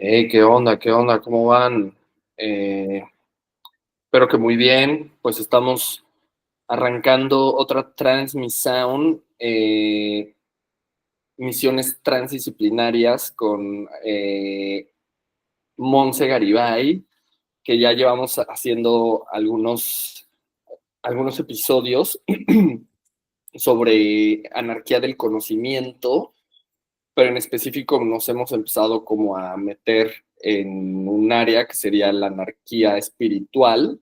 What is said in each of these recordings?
¿Qué onda? ¿Qué onda? ¿Cómo van? Eh, Espero que muy bien. Pues estamos arrancando otra transmisión, misiones transdisciplinarias con Monse Garibay, que ya llevamos haciendo algunos episodios sobre anarquía del conocimiento, pero en específico nos hemos empezado como a meter en un área que sería la anarquía espiritual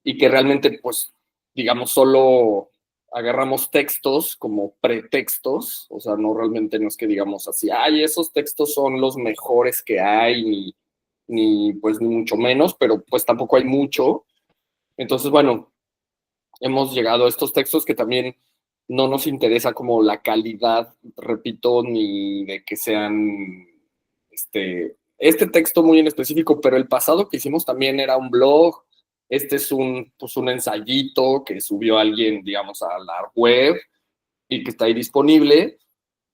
y que realmente, pues, digamos, solo agarramos textos como pretextos, o sea, no realmente no es que digamos así, ay, esos textos son los mejores que hay, ni pues ni mucho menos, pero pues tampoco hay mucho. Entonces, bueno, hemos llegado a estos textos que también no nos interesa como la calidad, repito, ni de que sean este texto muy en específico, pero el pasado que hicimos también era un blog. Este es pues un ensayito que subió alguien, digamos, a la web y que está ahí disponible,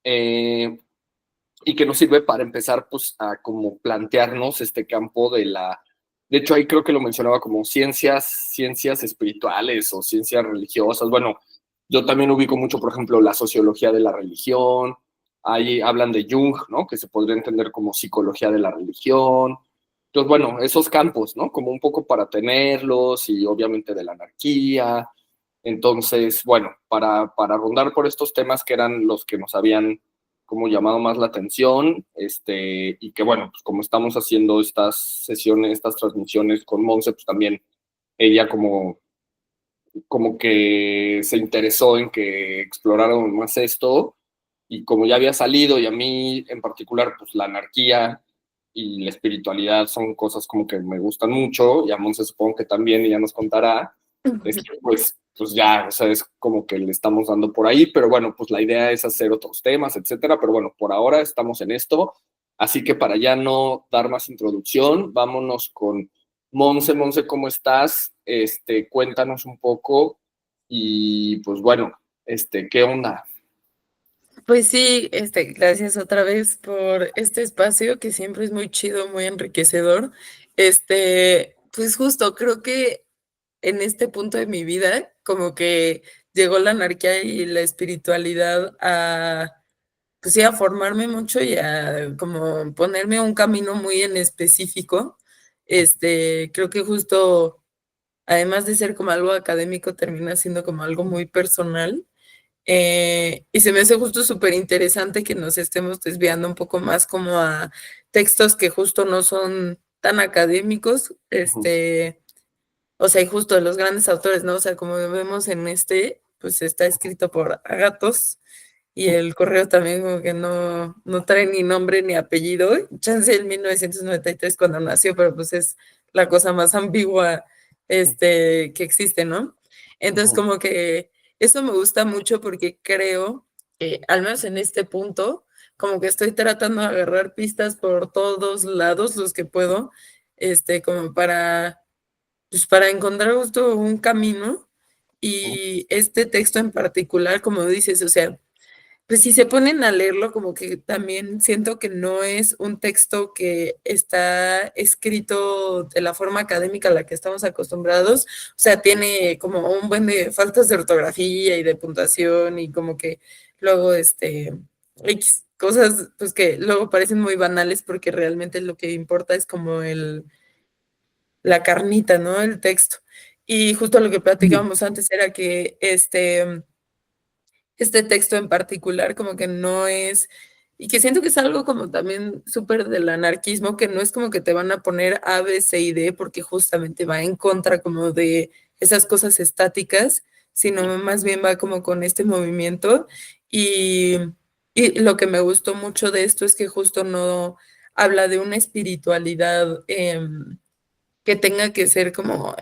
eh, y que nos sirve para empezar pues a como plantearnos este campo de la... De hecho, ahí creo que lo mencionaba como ciencias espirituales o ciencias religiosas. Bueno, yo también ubico mucho, por ejemplo, la sociología de la religión. Ahí hablan de Jung, ¿no? Que se podría entender como psicología de la religión. Entonces, bueno, esos campos, ¿no? Como un poco para tenerlos y obviamente de la anarquía. Entonces, bueno, para rondar por estos temas que eran los que nos habían como llamado más la atención, y que bueno, pues como estamos haciendo estas sesiones, estas transmisiones con Monse, pues también ella como que se interesó en que exploráramos más esto, y como ya había salido, y a mí en particular, pues la anarquía y la espiritualidad son cosas como que me gustan mucho, y a Monse supongo que también ella nos contará, pues ya, o sea, es como que le estamos dando por ahí, pero bueno, pues la idea es hacer otros temas, etcétera, pero bueno, por ahora estamos en esto, así que para ya no dar más introducción, vámonos con Monse. Monse, ¿cómo estás? Cuéntanos un poco y pues bueno, ¿qué onda? Pues sí, gracias otra vez por este espacio que siempre es muy chido, muy enriquecedor. Pues justo creo que en este punto de mi vida, como que llegó la anarquía y la espiritualidad pues sí, a formarme mucho y a como ponerme un camino muy en específico. Creo que justo, además de ser como algo académico, termina siendo como algo muy personal. Y se me hace justo súper interesante que nos estemos desviando un poco más como a textos que justo no son tan académicos, o sea, y justo de los grandes autores, ¿no? O sea, como vemos en pues está escrito por Agatos, y el correo también como que no trae ni nombre ni apellido. Chance en 1993 cuando nació, pero pues es la cosa más ambigua que existe, ¿no? Entonces como que eso me gusta mucho porque creo que al menos en este punto, como que estoy tratando de agarrar pistas por todos lados los que puedo, como pues para encontrar justo un camino. Y este texto en particular, como dices, o sea, pues si se ponen a leerlo, como que también siento que no es un texto que está escrito de la forma académica a la que estamos acostumbrados. O sea, tiene como un buen de faltas de ortografía y de puntuación y como que luego, X cosas, pues que luego parecen muy banales porque realmente lo que importa es como la carnita, ¿no? El texto. Y justo lo que platicábamos antes era que este texto en particular como que no es, y que siento que es algo como también súper del anarquismo, que no es como que te van a poner A, B, C y D, porque justamente va en contra como de esas cosas estáticas, sino más bien va como con este movimiento. Y, y lo que me gustó mucho de esto es que justo no habla de una espiritualidad. Que tenga que ser como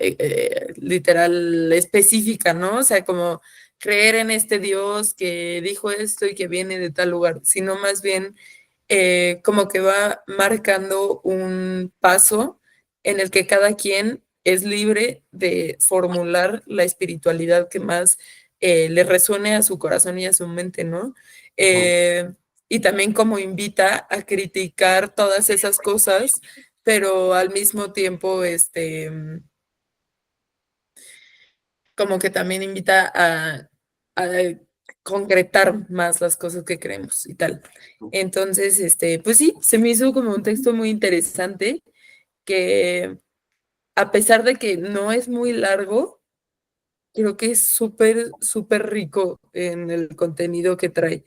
literal específica, ¿no? O sea, como creer en este Dios que dijo esto y que viene de tal lugar, sino más bien como que va marcando un paso en el que cada quien es libre de formular la espiritualidad que más le resuene a su corazón y a su mente, ¿no? Eh, y también como invita a criticar todas esas cosas, pero al mismo tiempo, como que también invita a concretar más las cosas que creemos y tal. Entonces, pues sí, se me hizo como un texto muy interesante que a pesar de que no es muy largo, creo que es súper, súper rico en el contenido que trae.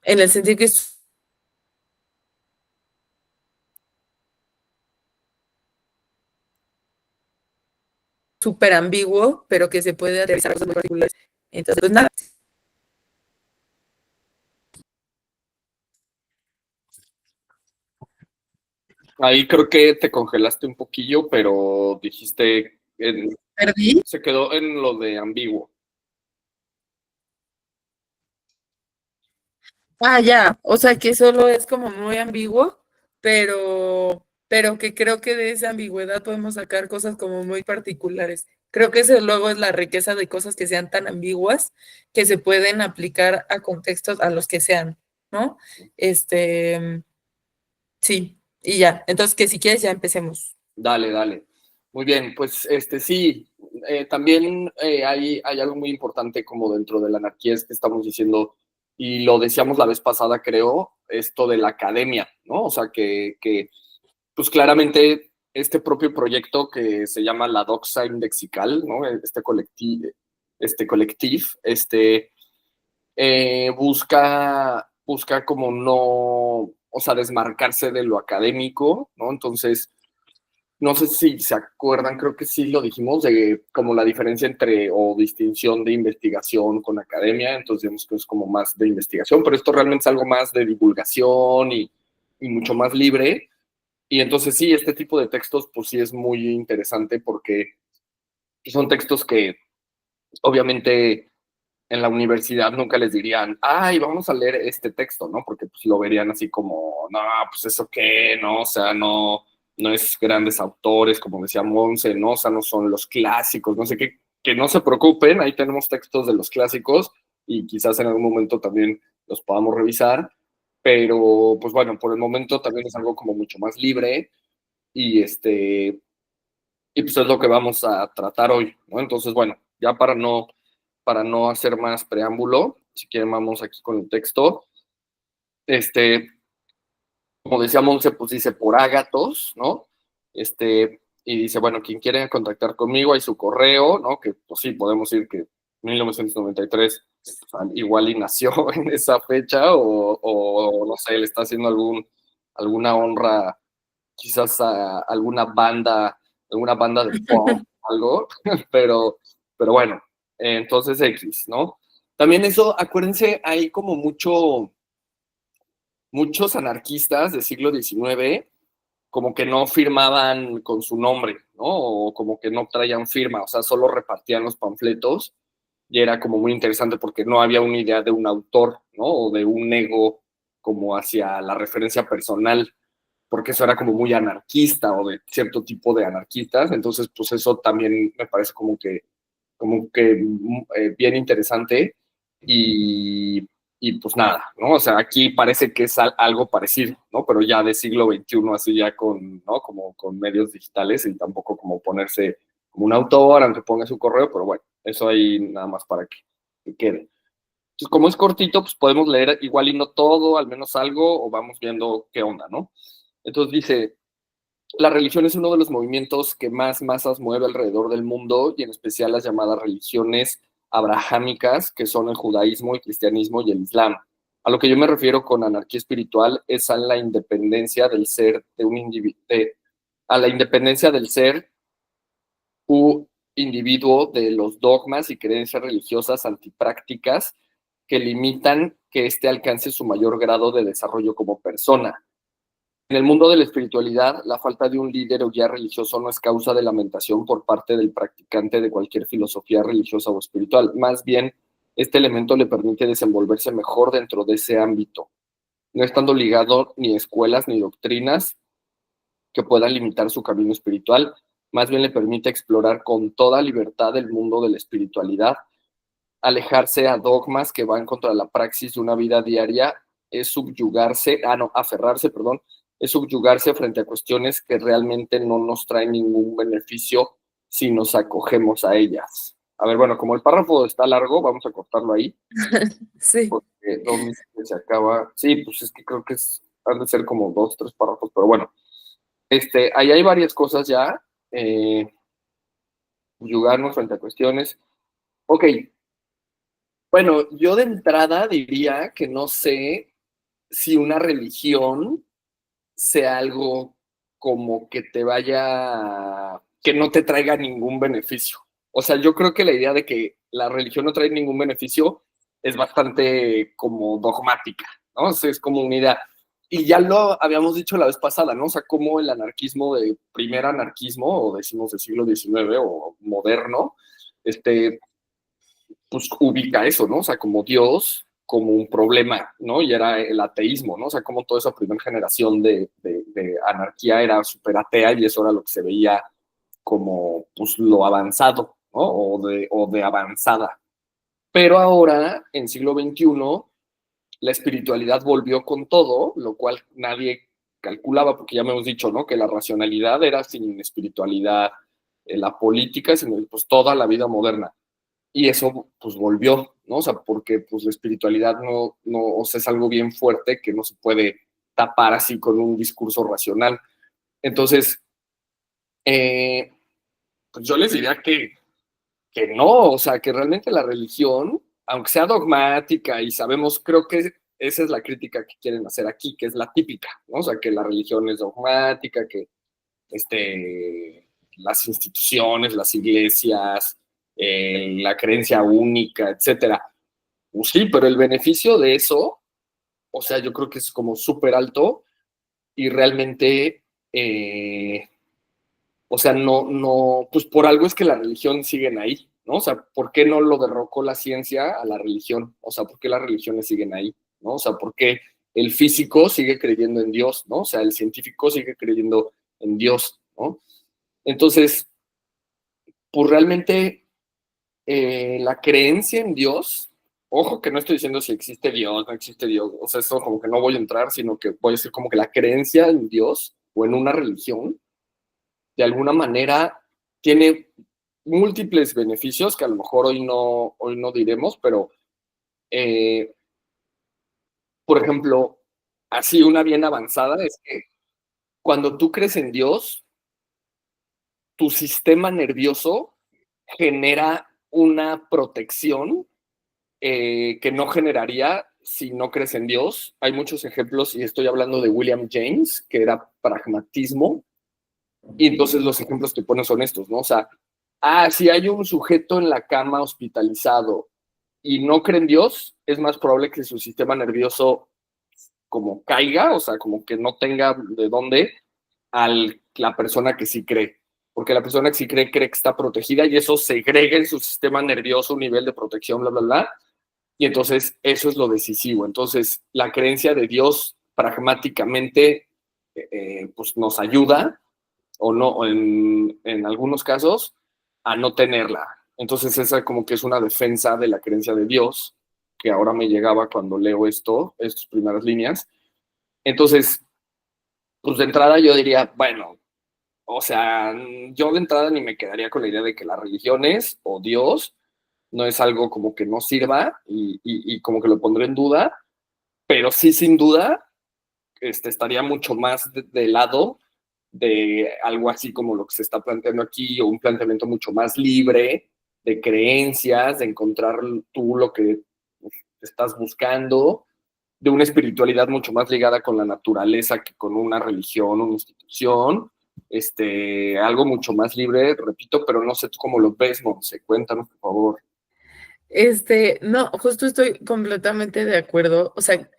En el sentido que es súper ambiguo, pero que se puede aterrizar cosas muy particulares. Entonces, pues nada. Ahí creo que te congelaste un poquillo, pero dijiste, Perdí. se quedó en lo de ambiguo. Ah, ya, o sea que solo es como muy ambiguo, pero que creo que de esa ambigüedad podemos sacar cosas como muy particulares. Creo que eso luego es la riqueza de cosas que sean tan ambiguas que se pueden aplicar a contextos a los que sean, ¿no? Sí, y ya. Entonces, que si quieres ya empecemos. Dale, dale. Muy bien, pues sí, también hay algo muy importante como dentro de la anarquía, es que estamos diciendo, y lo decíamos la vez pasada, creo, esto de la academia, ¿no? O sea, que pues claramente este propio proyecto que se llama la Doxa Indexical, ¿no? Este colectivo, busca como no, o sea, desmarcarse de lo académico, ¿no? Entonces, no sé si se acuerdan, creo que sí lo dijimos, de como la diferencia entre o distinción de investigación con academia, entonces digamos que es como más de investigación, pero esto realmente es algo más de divulgación y mucho más libre. Y entonces sí, este tipo de textos pues sí es muy interesante porque son textos que obviamente en la universidad nunca les dirían, ay, vamos a leer este texto, ¿no? Porque pues lo verían así como, no, pues eso qué, ¿no? O sea, no es grandes autores, como decía Monse, ¿no? O sea, no son los clásicos, no sé qué, que no se preocupen, ahí tenemos textos de los clásicos y quizás en algún momento también los podamos revisar, pero pues bueno, por el momento también es algo como mucho más libre y y pues es lo que vamos a tratar hoy, ¿no? Entonces, bueno, ya para no hacer más preámbulo, si quieren vamos aquí con el texto. Este, como decía Monse, pues dice por ágatos, ¿no? Y dice, bueno, quien quiere contactar conmigo, hay su correo, ¿no? Que pues sí, podemos decir que 1993 igual y nació en esa fecha o no sé, le está haciendo alguna honra quizás a alguna banda de pop, algo, pero, pero bueno, entonces X, ¿no? También eso, acuérdense, hay como muchos anarquistas del siglo XIX como que no firmaban con su nombre, ¿no? O como que no traían firma, o sea, solo repartían los panfletos y era como muy interesante porque no había una idea de un autor, ¿no? O de un ego como hacia la referencia personal, porque eso era como muy anarquista o de cierto tipo de anarquistas, entonces pues eso también me parece como que bien interesante y, y, pues nada, ¿no? O sea, aquí parece que es algo parecido, ¿no? Pero ya de siglo XXI, así ya con, ¿no? Como con medios digitales y tampoco como ponerse como un autor, aunque ponga su correo, pero bueno, eso ahí nada más para que quede. Entonces, como es cortito, pues podemos leer igual y no todo, al menos algo, o vamos viendo qué onda, ¿no? Entonces dice, la religión es uno de los movimientos que más masas mueve alrededor del mundo y en especial las llamadas religiones abrahámicas, que son el judaísmo, el cristianismo y el islam. A lo que yo me refiero con anarquía espiritual es a la independencia del ser de un individuo, a la independencia del ser u individuo de los dogmas y creencias religiosas antiprácticas que limitan que éste alcance su mayor grado de desarrollo como persona. En el mundo de la espiritualidad, la falta de un líder o guía religioso no es causa de lamentación por parte del practicante de cualquier filosofía religiosa o espiritual. Más bien, este elemento le permite desenvolverse mejor dentro de ese ámbito, no estando ligado ni a escuelas ni doctrinas que puedan limitar su camino espiritual. Más bien le permite explorar con toda libertad el mundo de la espiritualidad alejarse a dogmas que van contra la praxis de una vida diaria, es subyugarse, aferrarse, perdón, es subyugarse frente a cuestiones que realmente no nos traen ningún beneficio si nos acogemos a ellas. A ver, bueno, como el párrafo está largo, vamos a cortarlo ahí. Sí. Porque donde se acaba. Sí, pues es que creo que han de ser como 2, 3 párrafos, pero bueno. Ahí hay varias cosas ya. Subyugarnos frente a cuestiones. Ok, bueno, yo de entrada diría que no sé si una religión sea algo como que te vaya, que no te traiga ningún beneficio. O sea, yo creo que la idea de que la religión no trae ningún beneficio es bastante como dogmática, ¿no? O sea, es como una idea. Y ya lo habíamos dicho la vez pasada, ¿no? O sea, como el anarquismo de primer anarquismo, o decimos del siglo XIX o moderno, pues ubica eso, ¿no? O sea, como Dios como un problema, ¿no? Y era el ateísmo, ¿no? O sea, como toda esa primera generación de anarquía era súper atea y eso era lo que se veía como, pues, lo avanzado, ¿no? O de avanzada. Pero ahora, en siglo XXI, la espiritualidad volvió con todo, lo cual nadie calculaba, porque ya me hemos dicho, ¿no? Que la racionalidad era sin espiritualidad, la política, sino pues toda la vida moderna y eso pues volvió, ¿no? O sea, porque pues la espiritualidad no, o sea, es algo bien fuerte que no se puede tapar así con un discurso racional. Entonces, eh, pues yo les diría que no, o sea, que realmente la religión, aunque sea dogmática y sabemos, creo que esa es la crítica que quieren hacer aquí, que es la típica, ¿no? O sea, que la religión es dogmática, que las instituciones, las iglesias, la creencia única, etcétera. Pues sí, pero el beneficio de eso, o sea, yo creo que es como súper alto y realmente, o sea, pues por algo es que la religión siguen ahí, ¿no? O sea, ¿por qué no lo derrocó la ciencia a la religión? O sea, ¿por qué las religiones siguen ahí? ¿No? O sea, ¿por qué el físico sigue creyendo en Dios? ¿No? O sea, el científico sigue creyendo en Dios, ¿no? Entonces, pues realmente la creencia en Dios, ojo que no estoy diciendo si existe Dios, no existe Dios, o sea, eso como que no voy a entrar, sino que voy a decir como que la creencia en Dios o en una religión, de alguna manera tiene múltiples beneficios que a lo mejor hoy no diremos, pero, eh, por ejemplo, así una bien avanzada es que cuando tú crees en Dios, tu sistema nervioso genera una protección que no generaría si no crees en Dios. Hay muchos ejemplos, y estoy hablando de William James, que era pragmatismo, y entonces los ejemplos que pone son estos, ¿no? O sea, si hay un sujeto en la cama hospitalizado y no cree en Dios, es más probable que su sistema nervioso como caiga, o sea, como que no tenga de dónde la persona que sí cree. Porque la persona que sí cree que está protegida y eso segrega en su sistema nervioso un nivel de protección, bla, bla, bla, y entonces eso es lo decisivo. Entonces, la creencia de Dios pragmáticamente pues nos ayuda, o no, o en algunos casos, a no tenerla. Entonces, esa como que es una defensa de la creencia de Dios, que ahora me llegaba cuando leo estas primeras líneas. Entonces, pues de entrada yo diría, bueno, o sea, yo de entrada ni me quedaría con la idea de que las religiones o Dios no es algo como que no sirva y como que lo pondré en duda, pero sí, sin duda, estaría mucho más de lado de algo así como lo que se está planteando aquí, o un planteamiento mucho más libre de creencias, de encontrar tú lo que pues, estás buscando, de una espiritualidad mucho más ligada con la naturaleza que con una religión, una institución, algo mucho más libre, repito, pero no sé tú cómo lo ves, Monse, cuéntanos, por favor. No, justo estoy completamente de acuerdo. O sea,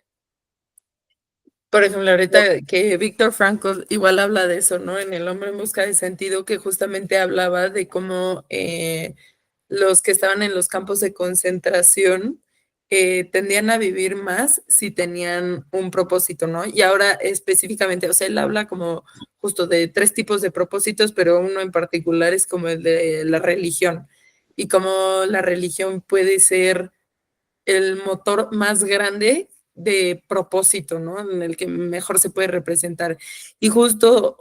por ejemplo, ahorita que Víctor Frankl igual habla de eso, ¿no? En El hombre en busca de sentido, que justamente hablaba de cómo los que estaban en los campos de concentración tendían a vivir más si tenían un propósito, ¿no? Y ahora específicamente, o sea, él habla como justo de 3 tipos de propósitos, pero uno en particular es como el de la religión. y cómo la religión puede ser el motor más grande de propósito, ¿no? En el que mejor se puede representar. Y justo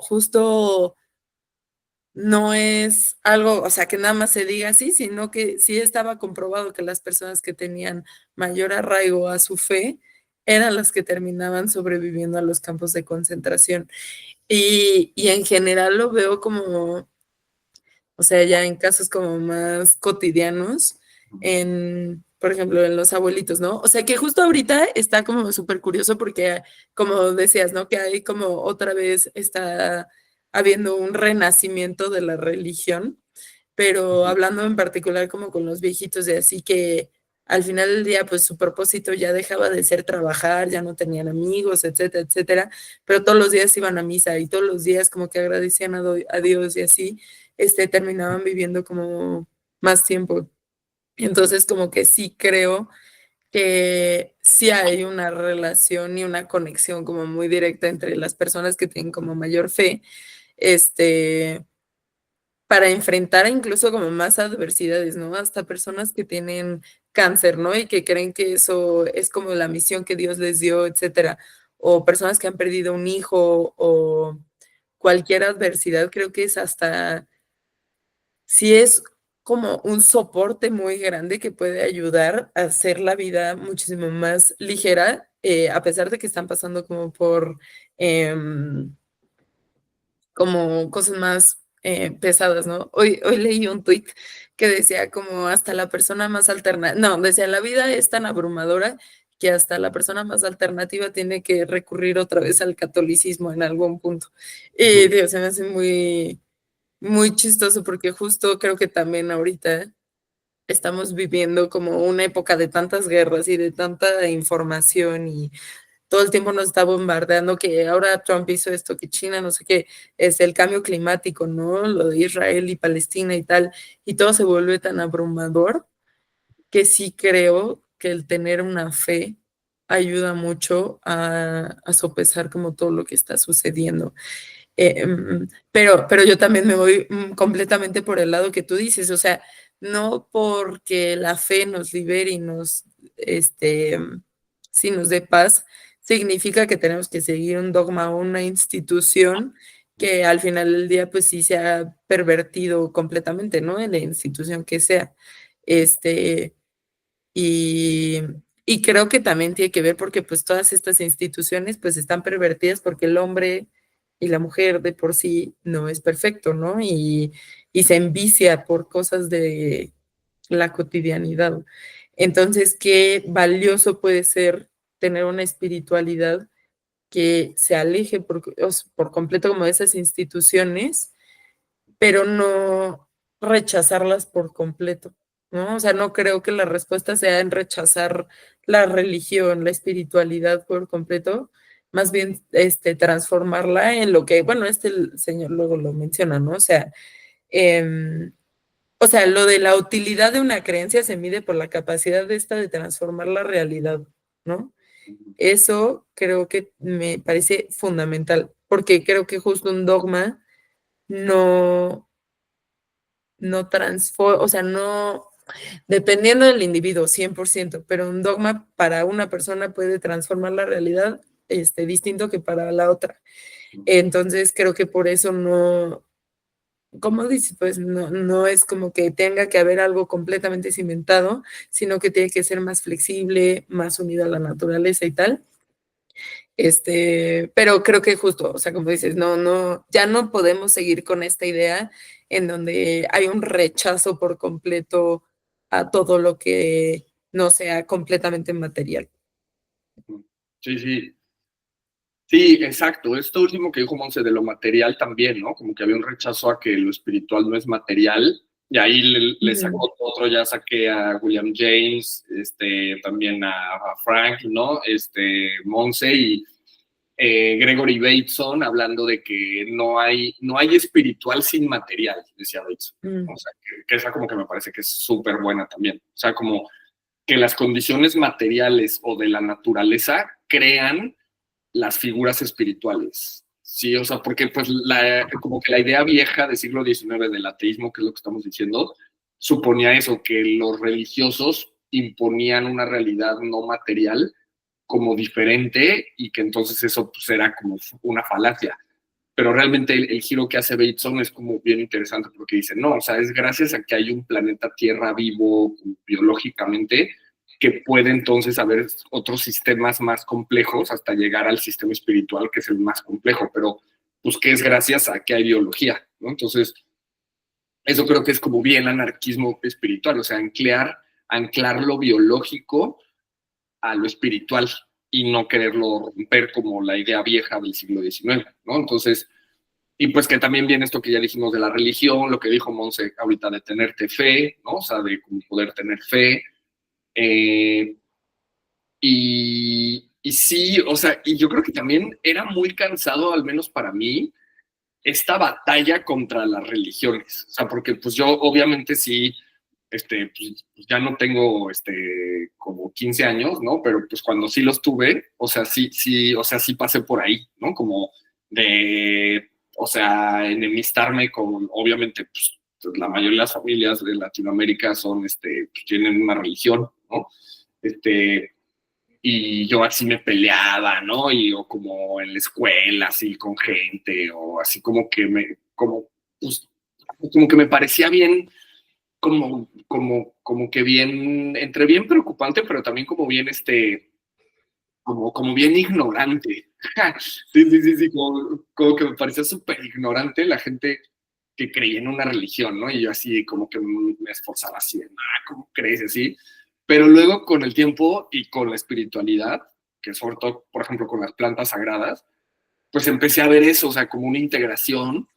no es algo, o sea, que nada más se diga así, sino que sí estaba comprobado que las personas que tenían mayor arraigo a su fe eran las que terminaban sobreviviendo a los campos de concentración. Y en general lo veo como, o sea, ya en casos como más cotidianos, por ejemplo, en los abuelitos, ¿no? O sea, que justo ahorita está como súper curioso porque, como decías, ¿no? Que hay como otra vez está habiendo un renacimiento de la religión, pero hablando en particular como con los viejitos de así que al final del día, pues su propósito ya dejaba de ser trabajar, ya no tenían amigos, etcétera, etcétera, pero todos los días iban a misa y todos los días como que agradecían a Dios y así, terminaban viviendo como más tiempo. Entonces, como que sí creo que sí hay una relación y una conexión como muy directa entre las personas que tienen como mayor fe, este, para enfrentar incluso como más adversidades, ¿no? Hasta personas que tienen cáncer, ¿no? Y que creen que eso es como la misión que Dios les dio, etcétera. O personas que han perdido un hijo o cualquier adversidad, creo que es hasta, sí es como un soporte muy grande que puede ayudar a hacer la vida muchísimo más ligera, a pesar de que están pasando como por como cosas más pesadas, ¿no? Hoy leí un tuit que decía como hasta la persona más alternativa, no, decía la vida es tan abrumadora que hasta la persona más alternativa tiene que recurrir otra vez al catolicismo en algún punto. Y Dios, se me hace muy chistoso porque justo creo que también ahorita estamos viviendo como una época de tantas guerras y de tanta información y todo el tiempo nos está bombardeando que ahora Trump hizo esto, que China, no sé qué, es el cambio climático, ¿no? Lo de Israel y Palestina y tal, y todo se vuelve tan abrumador que sí creo que el tener una fe ayuda mucho a sopesar como todo lo que está sucediendo. Pero yo también me voy completamente por el lado que tú dices, o sea, no porque la fe nos libere y sí nos dé paz, significa que tenemos que seguir un dogma o una institución que al final del día, pues sí se ha pervertido completamente, ¿no? En la institución que sea. Este, y, y creo que también tiene que ver porque pues todas estas instituciones pues están pervertidas porque el hombre y la mujer de por sí no es perfecto, ¿no? Y se envicia por cosas de la cotidianidad. Entonces, qué valioso puede ser tener una espiritualidad que se aleje por completo como de esas instituciones, pero no rechazarlas por completo, ¿no? O sea, no creo que la respuesta sea en rechazar la religión, la espiritualidad por completo, más bien transformarla en lo que, bueno, el señor luego lo menciona, ¿no? O sea, lo de la utilidad de una creencia se mide por la capacidad de esta de transformar la realidad, ¿no? Eso creo que me parece fundamental, porque creo que justo un dogma no, no transforma, o sea, no, dependiendo del individuo, 100%, pero un dogma para una persona puede transformar la realidad distinto que para la otra. Entonces, creo que por eso no, como dices, pues no es como que tenga que haber algo completamente cimentado, sino que tiene que ser más flexible, más unido a la naturaleza y tal. Pero creo que justo, o sea, como dices, ya no podemos seguir con esta idea en donde hay un rechazo por completo a todo lo que no sea completamente material. Sí, sí. Sí, exacto. Esto último que dijo Monse de lo material también, ¿no? Como que había un rechazo a que lo espiritual no es material. Y ahí le sacó otro, ya saqué a William James, también a Frank, ¿no? Monse y Gregory Bateson hablando de que no hay espiritual sin material, decía Bateson. O sea, que esa como que me parece que es súper buena también. O sea, como que las condiciones materiales o de la naturaleza crean las figuras espirituales. Sí, o sea, porque pues como que la idea vieja del siglo XIX del ateísmo, que es lo que estamos diciendo, suponía eso, que los religiosos imponían una realidad no material como diferente y que entonces eso pues, era como una falacia. Pero realmente el giro que hace Bateson es como bien interesante porque dice, no, o sea, es gracias a que hay un planeta Tierra vivo biológicamente que puede entonces haber otros sistemas más complejos hasta llegar al sistema espiritual, que es el más complejo, pero pues que es gracias a que hay biología, ¿no? Entonces, eso creo que es como bien anarquismo espiritual, o sea, anclar lo biológico a lo espiritual y no quererlo romper como la idea vieja del siglo XIX, ¿no? Entonces, y pues que también viene esto que ya dijimos de la religión, lo que dijo Monse ahorita de tenerte fe, ¿no? O sea, de poder tener fe. Eh, y sí, o sea, y yo creo que también era muy cansado, al menos para mí, esta batalla contra las religiones. O sea, porque pues yo obviamente sí, pues ya no tengo como 15 años, ¿no? Pero pues cuando sí los tuve, o sea, sí, o sea, sí pasé por ahí, ¿no? Como de, o sea, enemistarme con, obviamente, pues la mayoría de las familias de Latinoamérica son, pues, tienen una religión, ¿no? Este, y yo así me peleaba, ¿no? Y o como en la escuela, así con gente, o así pues, como que me parecía bien, como que bien, entre bien preocupante, pero también como bien, como bien ignorante. Sí, como que me parecía súper ignorante la gente que creía en una religión, ¿no? Y yo así como que me esforzaba así, ¿cómo crees? Así. Pero luego con el tiempo y con la espiritualidad, que sobre todo, por ejemplo, con las plantas sagradas, pues empecé a ver eso, o sea, como una integración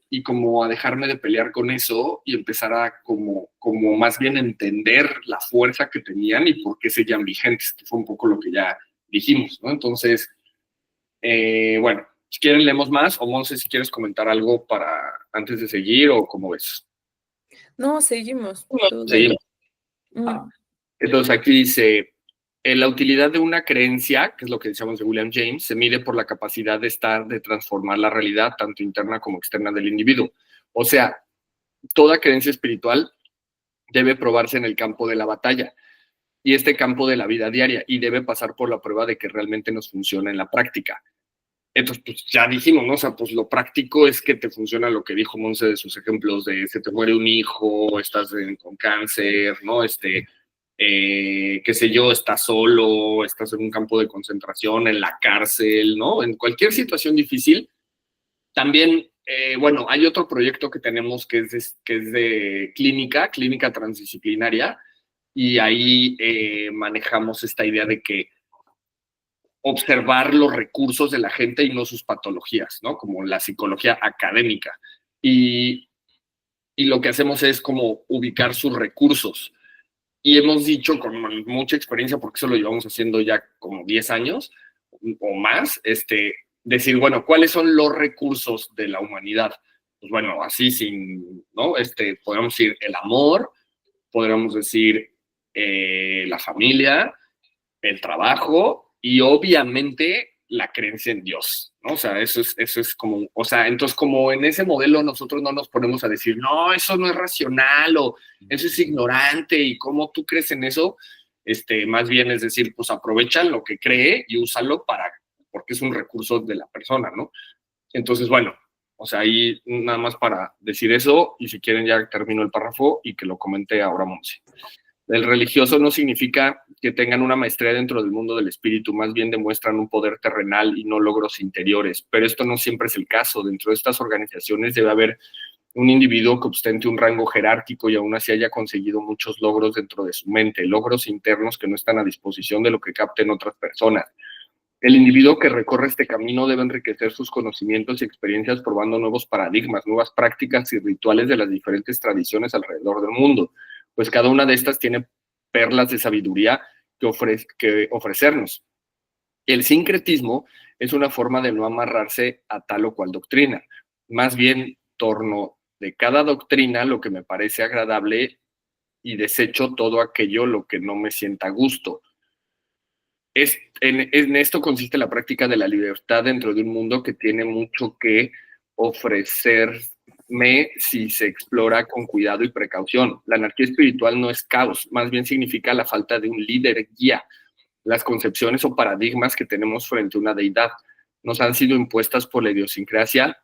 y como a dejarme de pelear con eso y empezar a como más bien entender la fuerza que tenían y por qué seguían vigentes, que fue un poco lo que ya dijimos, ¿no? Entonces, bueno, si quieren leemos más o Monse, si quieres comentar algo para antes de seguir o cómo ves. No, seguimos. Seguimos. Entonces aquí dice, la utilidad de una creencia, que es lo que decíamos de William James, se mide por la capacidad de transformar la realidad, tanto interna como externa del individuo. O sea, toda creencia espiritual debe probarse en el campo de la batalla y este campo de la vida diaria y debe pasar por la prueba de que realmente nos funciona en la práctica. Entonces, pues ya dijimos, ¿no? O sea, pues lo práctico es que te funciona lo que dijo Monse de sus ejemplos de se te muere un hijo, estás con cáncer, ¿no? Qué sé yo, estás solo, estás en un campo de concentración, en la cárcel, ¿no? En cualquier situación difícil. También, bueno, hay otro proyecto que tenemos que es de clínica transdisciplinaria, y ahí manejamos esta idea de que observar los recursos de la gente y no sus patologías, ¿no? Como la psicología académica. Y, y lo que hacemos es como ubicar sus recursos. Y hemos dicho con mucha experiencia, porque eso lo llevamos haciendo ya como 10 años o más, decir, bueno, ¿cuáles son los recursos de la humanidad? Pues bueno, así sin, ¿no? Podríamos decir el amor, podríamos decir la familia, el trabajo y obviamente la creencia en Dios, ¿no? O sea, eso es como, o sea, entonces como en ese modelo nosotros no nos ponemos a decir, no, eso no es racional o eso es ignorante y cómo tú crees en eso, más bien es decir, pues aprovecha lo que cree y úsalo porque es un recurso de la persona, ¿no? Entonces, bueno, o sea, ahí nada más para decir eso y si quieren ya termino el párrafo y que lo comente ahora Monse. El religioso no significa que tengan una maestría dentro del mundo del espíritu, más bien demuestran un poder terrenal y no logros interiores, pero esto no siempre es el caso. Dentro de estas organizaciones debe haber un individuo que ostente un rango jerárquico y aún así haya conseguido muchos logros dentro de su mente, logros internos que no están a disposición de lo que capten otras personas. El individuo que recorre este camino debe enriquecer sus conocimientos y experiencias probando nuevos paradigmas, nuevas prácticas y rituales de las diferentes tradiciones alrededor del mundo, pues cada una de estas tiene perlas de sabiduría que ofrecernos. El sincretismo es una forma de no amarrarse a tal o cual doctrina, más bien torno de cada doctrina lo que me parece agradable y desecho todo aquello lo que no me sienta a gusto. En esto consiste la práctica de la libertad dentro de un mundo que tiene mucho que ofrecer si se explora con cuidado y precaución. La anarquía espiritual no es caos, más bien significa la falta de un líder guía. Las concepciones o paradigmas que tenemos frente a una deidad nos han sido impuestas por la idiosincrasia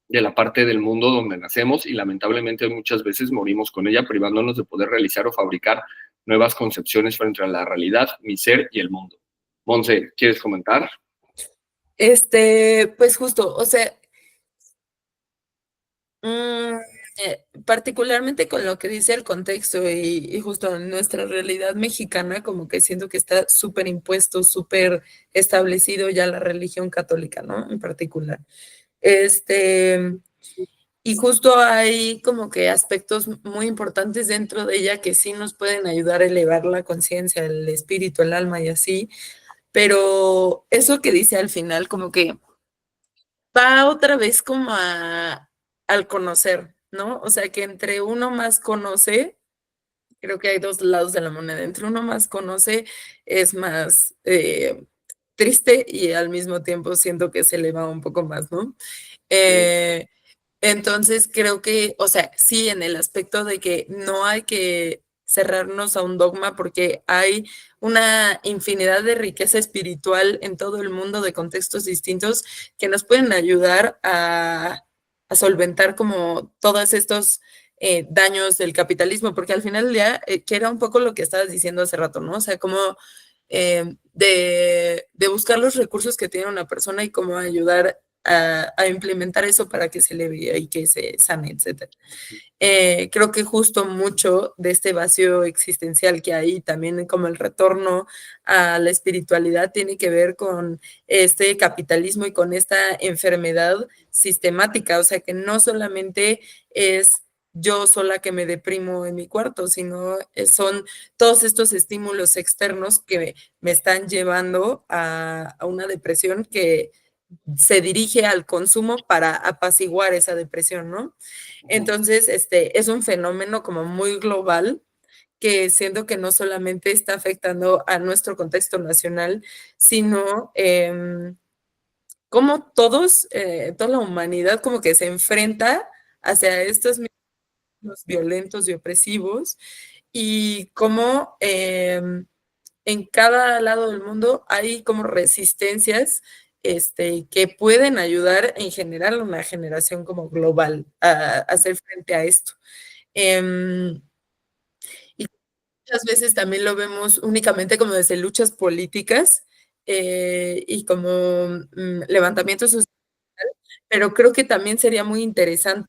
de la parte del mundo donde nacemos y lamentablemente muchas veces morimos con ella, privándonos de poder realizar o fabricar nuevas concepciones frente a la realidad, mi ser y el mundo. Monse, ¿quieres comentar? Pues justo, o sea, particularmente con lo que dice el contexto y justo en nuestra realidad mexicana, como que siento que está súper impuesto, súper establecido ya la religión católica, ¿no? En particular. Y justo hay como que aspectos muy importantes dentro de ella que sí nos pueden ayudar a elevar la conciencia, el espíritu, el alma y así, pero eso que dice al final como que va otra vez como al conocer, ¿no? O sea que entre uno más conoce, creo que hay dos lados de la moneda, entre uno más conoce es más triste y al mismo tiempo siento que se eleva un poco más, ¿no? Eh, entonces creo que, o sea, sí, en el aspecto de que no hay que cerrarnos a un dogma porque hay una infinidad de riqueza espiritual en todo el mundo de contextos distintos que nos pueden ayudar a solventar como todos estos daños del capitalismo, porque al final del día, que era un poco lo que estabas diciendo hace rato, ¿no? O sea, como de buscar los recursos que tiene una persona y cómo ayudar a implementar eso para que se le vea y que se sane, etc. Creo que justo mucho de este vacío existencial que hay, también como el retorno a la espiritualidad, tiene que ver con este capitalismo y con esta enfermedad sistemática, o sea que no solamente es yo sola que me deprimo en mi cuarto, sino son todos estos estímulos externos que me están llevando a una depresión que se dirige al consumo para apaciguar esa depresión, ¿no? Entonces, es un fenómeno como muy global que siento que no solamente está afectando a nuestro contexto nacional, sino como toda la humanidad como que se enfrenta hacia estos mismos violentos y opresivos y cómo en cada lado del mundo hay como resistencias que pueden ayudar en general a una generación como global a hacer frente a esto. Y muchas veces también lo vemos únicamente como desde luchas políticas y como levantamientos sociales, pero creo que también sería muy interesante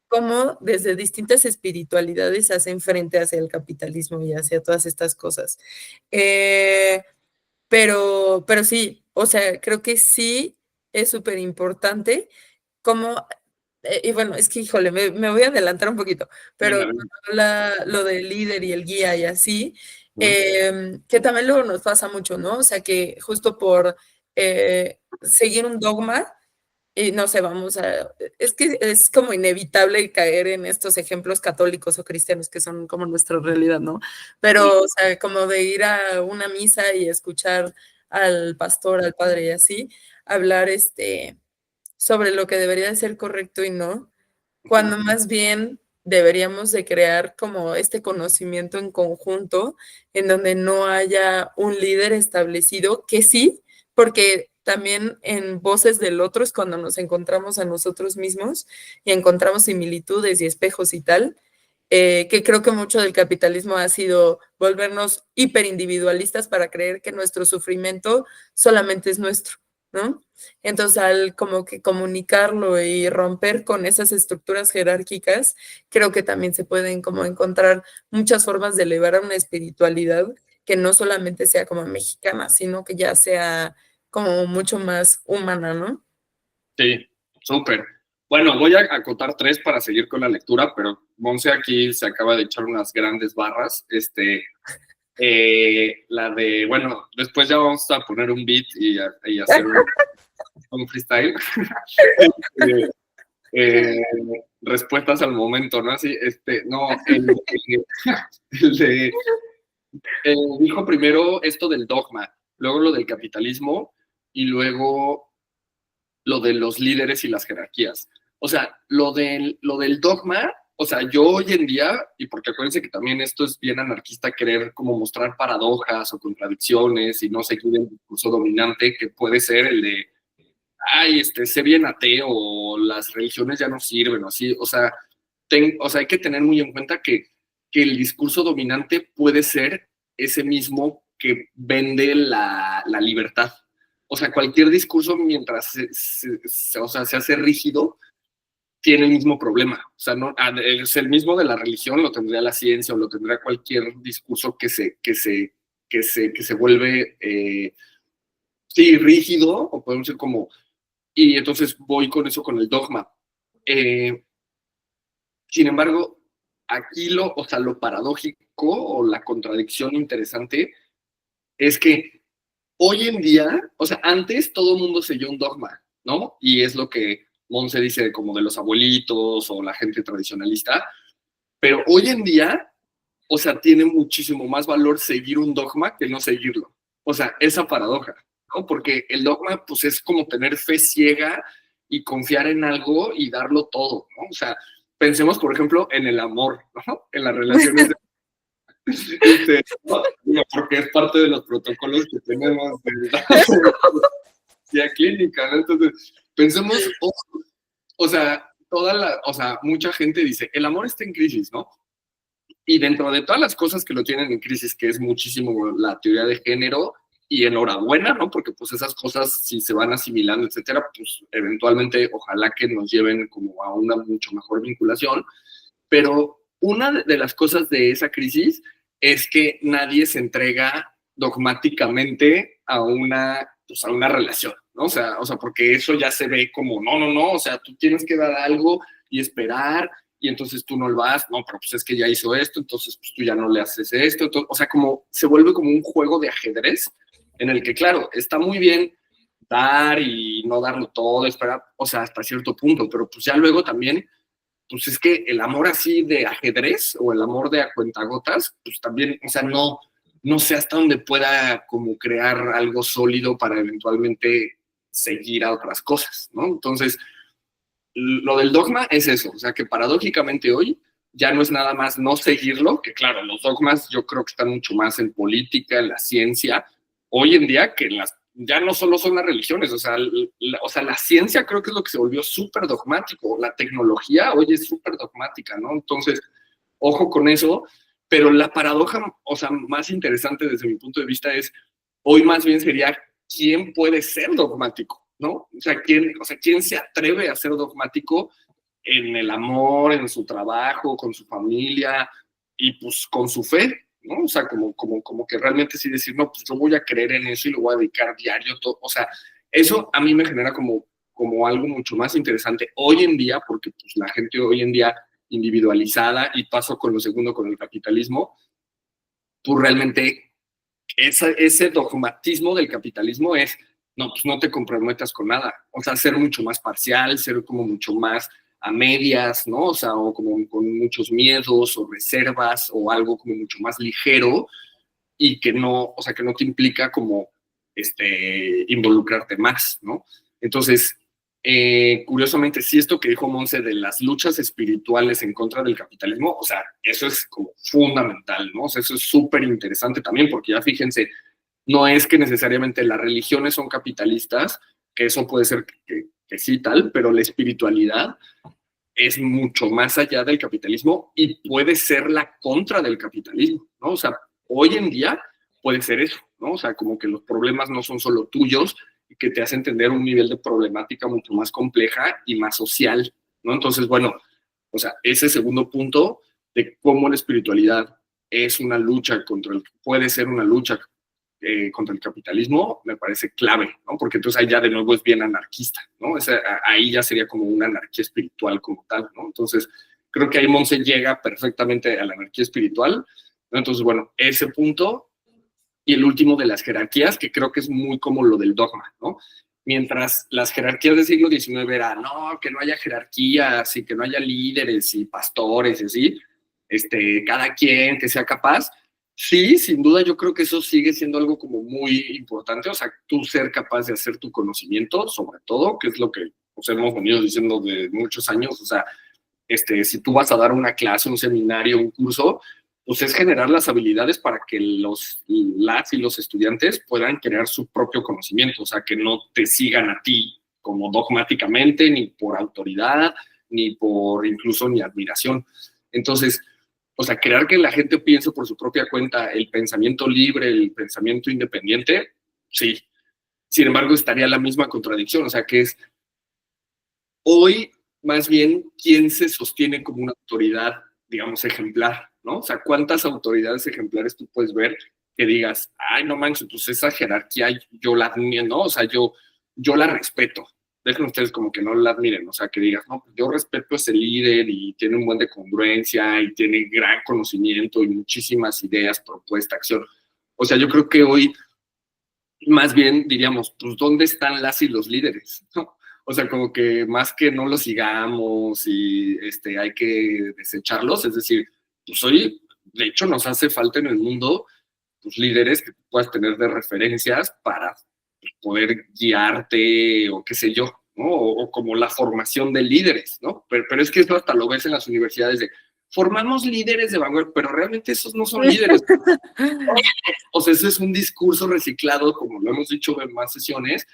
cómo desde distintas espiritualidades hacen frente hacia el capitalismo y hacia todas estas cosas. Eh, pero sí, o sea, creo que sí es súper importante como, y bueno, es que, híjole, me voy a adelantar un poquito, pero lo del líder y el guía y así, que también luego nos pasa mucho, ¿no? O sea, que justo por seguir un dogma, y no sé, es que es como inevitable caer en estos ejemplos católicos o cristianos que son como nuestra realidad, ¿no? Pero, o sea, como de ir a una misa y escuchar al pastor, al padre y así, hablar sobre lo que debería de ser correcto y no, cuando más bien deberíamos de crear como este conocimiento en conjunto en donde no haya un líder establecido, que sí, porque también en voces del otro es cuando nos encontramos a nosotros mismos y encontramos similitudes y espejos y tal, que creo que mucho del capitalismo ha sido volvernos hiperindividualistas para creer que nuestro sufrimiento solamente es nuestro, ¿no? Entonces, al como que comunicarlo y romper con esas estructuras jerárquicas, creo que también se pueden como encontrar muchas formas de elevar a una espiritualidad que no solamente sea como mexicana, sino que ya sea como mucho más humana, ¿no? Sí, súper. Bueno, voy a acotar tres para seguir con la lectura, pero Monse aquí se acaba de echar unas grandes barras. La de, bueno, después ya vamos a poner un beat y hacer un freestyle. Este, eh, respuestas al momento, ¿no? Así, no, el de, dijo primero esto del dogma, luego lo del capitalismo y luego lo de los líderes y las jerarquías. O sea, lo del dogma, o sea, yo hoy en día, y porque acuérdense que también esto es bien anarquista, querer como mostrar paradojas o contradicciones y no seguir el discurso dominante que puede ser el de, ay, sé bien ateo, o las religiones ya no sirven, o así, o sea, hay que tener muy en cuenta que el discurso dominante puede ser ese mismo que vende la libertad. O sea, cualquier discurso, mientras o sea, se hace rígido, tiene el mismo problema. O sea, no, es el mismo de la religión, lo tendría la ciencia o lo tendría cualquier discurso que se vuelve, sí, rígido, o podemos decir como, y entonces voy con eso, con el dogma. Eh, Sin embargo, aquí o sea, lo paradójico o la contradicción interesante es que hoy en día, o sea, antes todo el mundo selló un dogma, ¿no? Y es lo que Monse dice como de los abuelitos o la gente tradicionalista, pero hoy en día, o sea, tiene muchísimo más valor seguir un dogma que no seguirlo. O sea, esa paradoja, ¿no? Porque el dogma, pues es como tener fe ciega y confiar en algo y darlo todo, ¿no? O sea, pensemos, por ejemplo, en el amor, ¿no? En las relaciones de ¿no? Porque es parte de los protocolos que tenemos de la clínica, ¿no? Entonces, pensemos, o sea, o sea, mucha gente dice, el amor está en crisis, ¿no? Y dentro de todas las cosas que lo tienen en crisis, que es muchísimo la teoría de género, y enhorabuena, ¿no? Porque pues esas cosas, si se van asimilando, etcétera, pues eventualmente ojalá que nos lleven como a una mucho mejor vinculación. Pero una de las cosas de esa crisis es que nadie se entrega dogmáticamente pues a una relación, ¿no? O sea, porque eso ya se ve como, no, no, no, o sea, tú tienes que dar algo y esperar, y entonces tú no lo vas, no, pero pues es que ya hizo esto, entonces pues tú ya no le haces esto, entonces, o sea, como se vuelve como un juego de ajedrez en el que, claro, está muy bien dar y no darlo todo, esperar, o sea, hasta cierto punto, pero pues ya luego también pues es que el amor así de ajedrez o el amor de a cuentagotas, pues también, o sea, no sé hasta dónde pueda como crear algo sólido para eventualmente seguir a otras cosas, ¿no? Entonces, lo del dogma es eso, o sea, que paradójicamente hoy ya no es nada más no seguirlo, que claro, los dogmas yo creo que están mucho más en política, en la ciencia, hoy en día que ya no solo son las religiones, o sea, la ciencia creo que es lo que se volvió súper dogmático, la tecnología hoy es súper dogmática, ¿no? Entonces, ojo con eso, pero la paradoja, o sea, más interesante desde mi punto de vista es, hoy más bien sería, ¿quién puede ser dogmático? ¿No? O sea, ¿quién se atreve a ser dogmático en el amor, en su trabajo, con su familia y pues con su fe, ¿no? O sea, como que realmente sí decir, no, pues yo voy a creer en eso y lo voy a dedicar diario, todo. O sea, eso a mí me genera como algo mucho más interesante hoy en día, porque pues la gente hoy en día individualizada, y paso con lo segundo, con el capitalismo, pues realmente ese dogmatismo del capitalismo es, no, pues no te comprometas con nada. O sea, ser mucho más parcial, ser como mucho más a medias, ¿no? O sea, o como con muchos miedos o reservas o algo como mucho más ligero y que no, o sea, que no te implica como involucrarte más, ¿no? Entonces, curiosamente, sí, esto que dijo Monse de las luchas espirituales en contra del capitalismo, o sea, eso es como fundamental, ¿no? O sea, eso es súper interesante también, porque ya fíjense, no es que necesariamente las religiones son capitalistas, que eso puede ser que sí tal, pero la espiritualidad es mucho más allá del capitalismo y puede ser la contra del capitalismo, ¿no? O sea, hoy en día puede ser eso, ¿no? O sea, como que los problemas no son solo tuyos y que te hace entender un nivel de problemática mucho más compleja y más social, ¿no? Entonces, bueno, o sea, ese segundo punto de cómo la espiritualidad es una lucha puede ser una lucha contra el capitalismo, me parece clave, ¿no? Porque entonces ahí ya de nuevo es bien anarquista, ¿no? Ahí ya sería como una anarquía espiritual como tal, ¿no? Entonces, creo que ahí Monse llega perfectamente a la anarquía espiritual, ¿no? Entonces, bueno, ese punto y el último de las jerarquías, que creo que es muy como lo del dogma, ¿no? Mientras las jerarquías del siglo XIX eran, no, que no haya jerarquías y que no haya líderes y pastores y así, cada quien que sea capaz. Sí, sin duda yo creo que eso sigue siendo algo como muy importante, o sea, tú ser capaz de hacer tu conocimiento, sobre todo, que es lo que pues, hemos venido diciendo de muchos años, o sea, si tú vas a dar una clase, un seminario, un curso, pues es generar las habilidades para que las y los estudiantes puedan crear su propio conocimiento, o sea, que no te sigan a ti como dogmáticamente, ni por autoridad, ni por incluso ni admiración. Entonces, o sea, crear que la gente piense por su propia cuenta, el pensamiento libre, el pensamiento independiente, sí. Sin embargo, estaría la misma contradicción, o sea, que es hoy más bien quién se sostiene como una autoridad, digamos, ejemplar, ¿no? O sea, ¿cuántas autoridades ejemplares tú puedes ver que digas, ay, no manches, pues esa jerarquía yo la admiro, ¿no? O sea, yo la respeto. Dejen ustedes como que no la admiren, o sea, que digas, no, yo respeto a ese líder y tiene un buen de congruencia y tiene gran conocimiento y muchísimas ideas, propuesta, acción. O sea, yo creo que hoy más bien diríamos, pues, ¿dónde están las y los líderes? ¿No? O sea, como que más que no los sigamos y hay que desecharlos, es decir, pues hoy, de hecho, nos hace falta en el mundo pues, líderes que puedas tener de referencias para pues, poder guiarte o qué sé yo, ¿no? O como la formación de líderes, ¿no? Pero es que eso hasta lo ves en las universidades de formamos líderes de vanguardia, pero realmente esos no son líderes. O sea, ese es un discurso reciclado, como lo hemos dicho en más sesiones,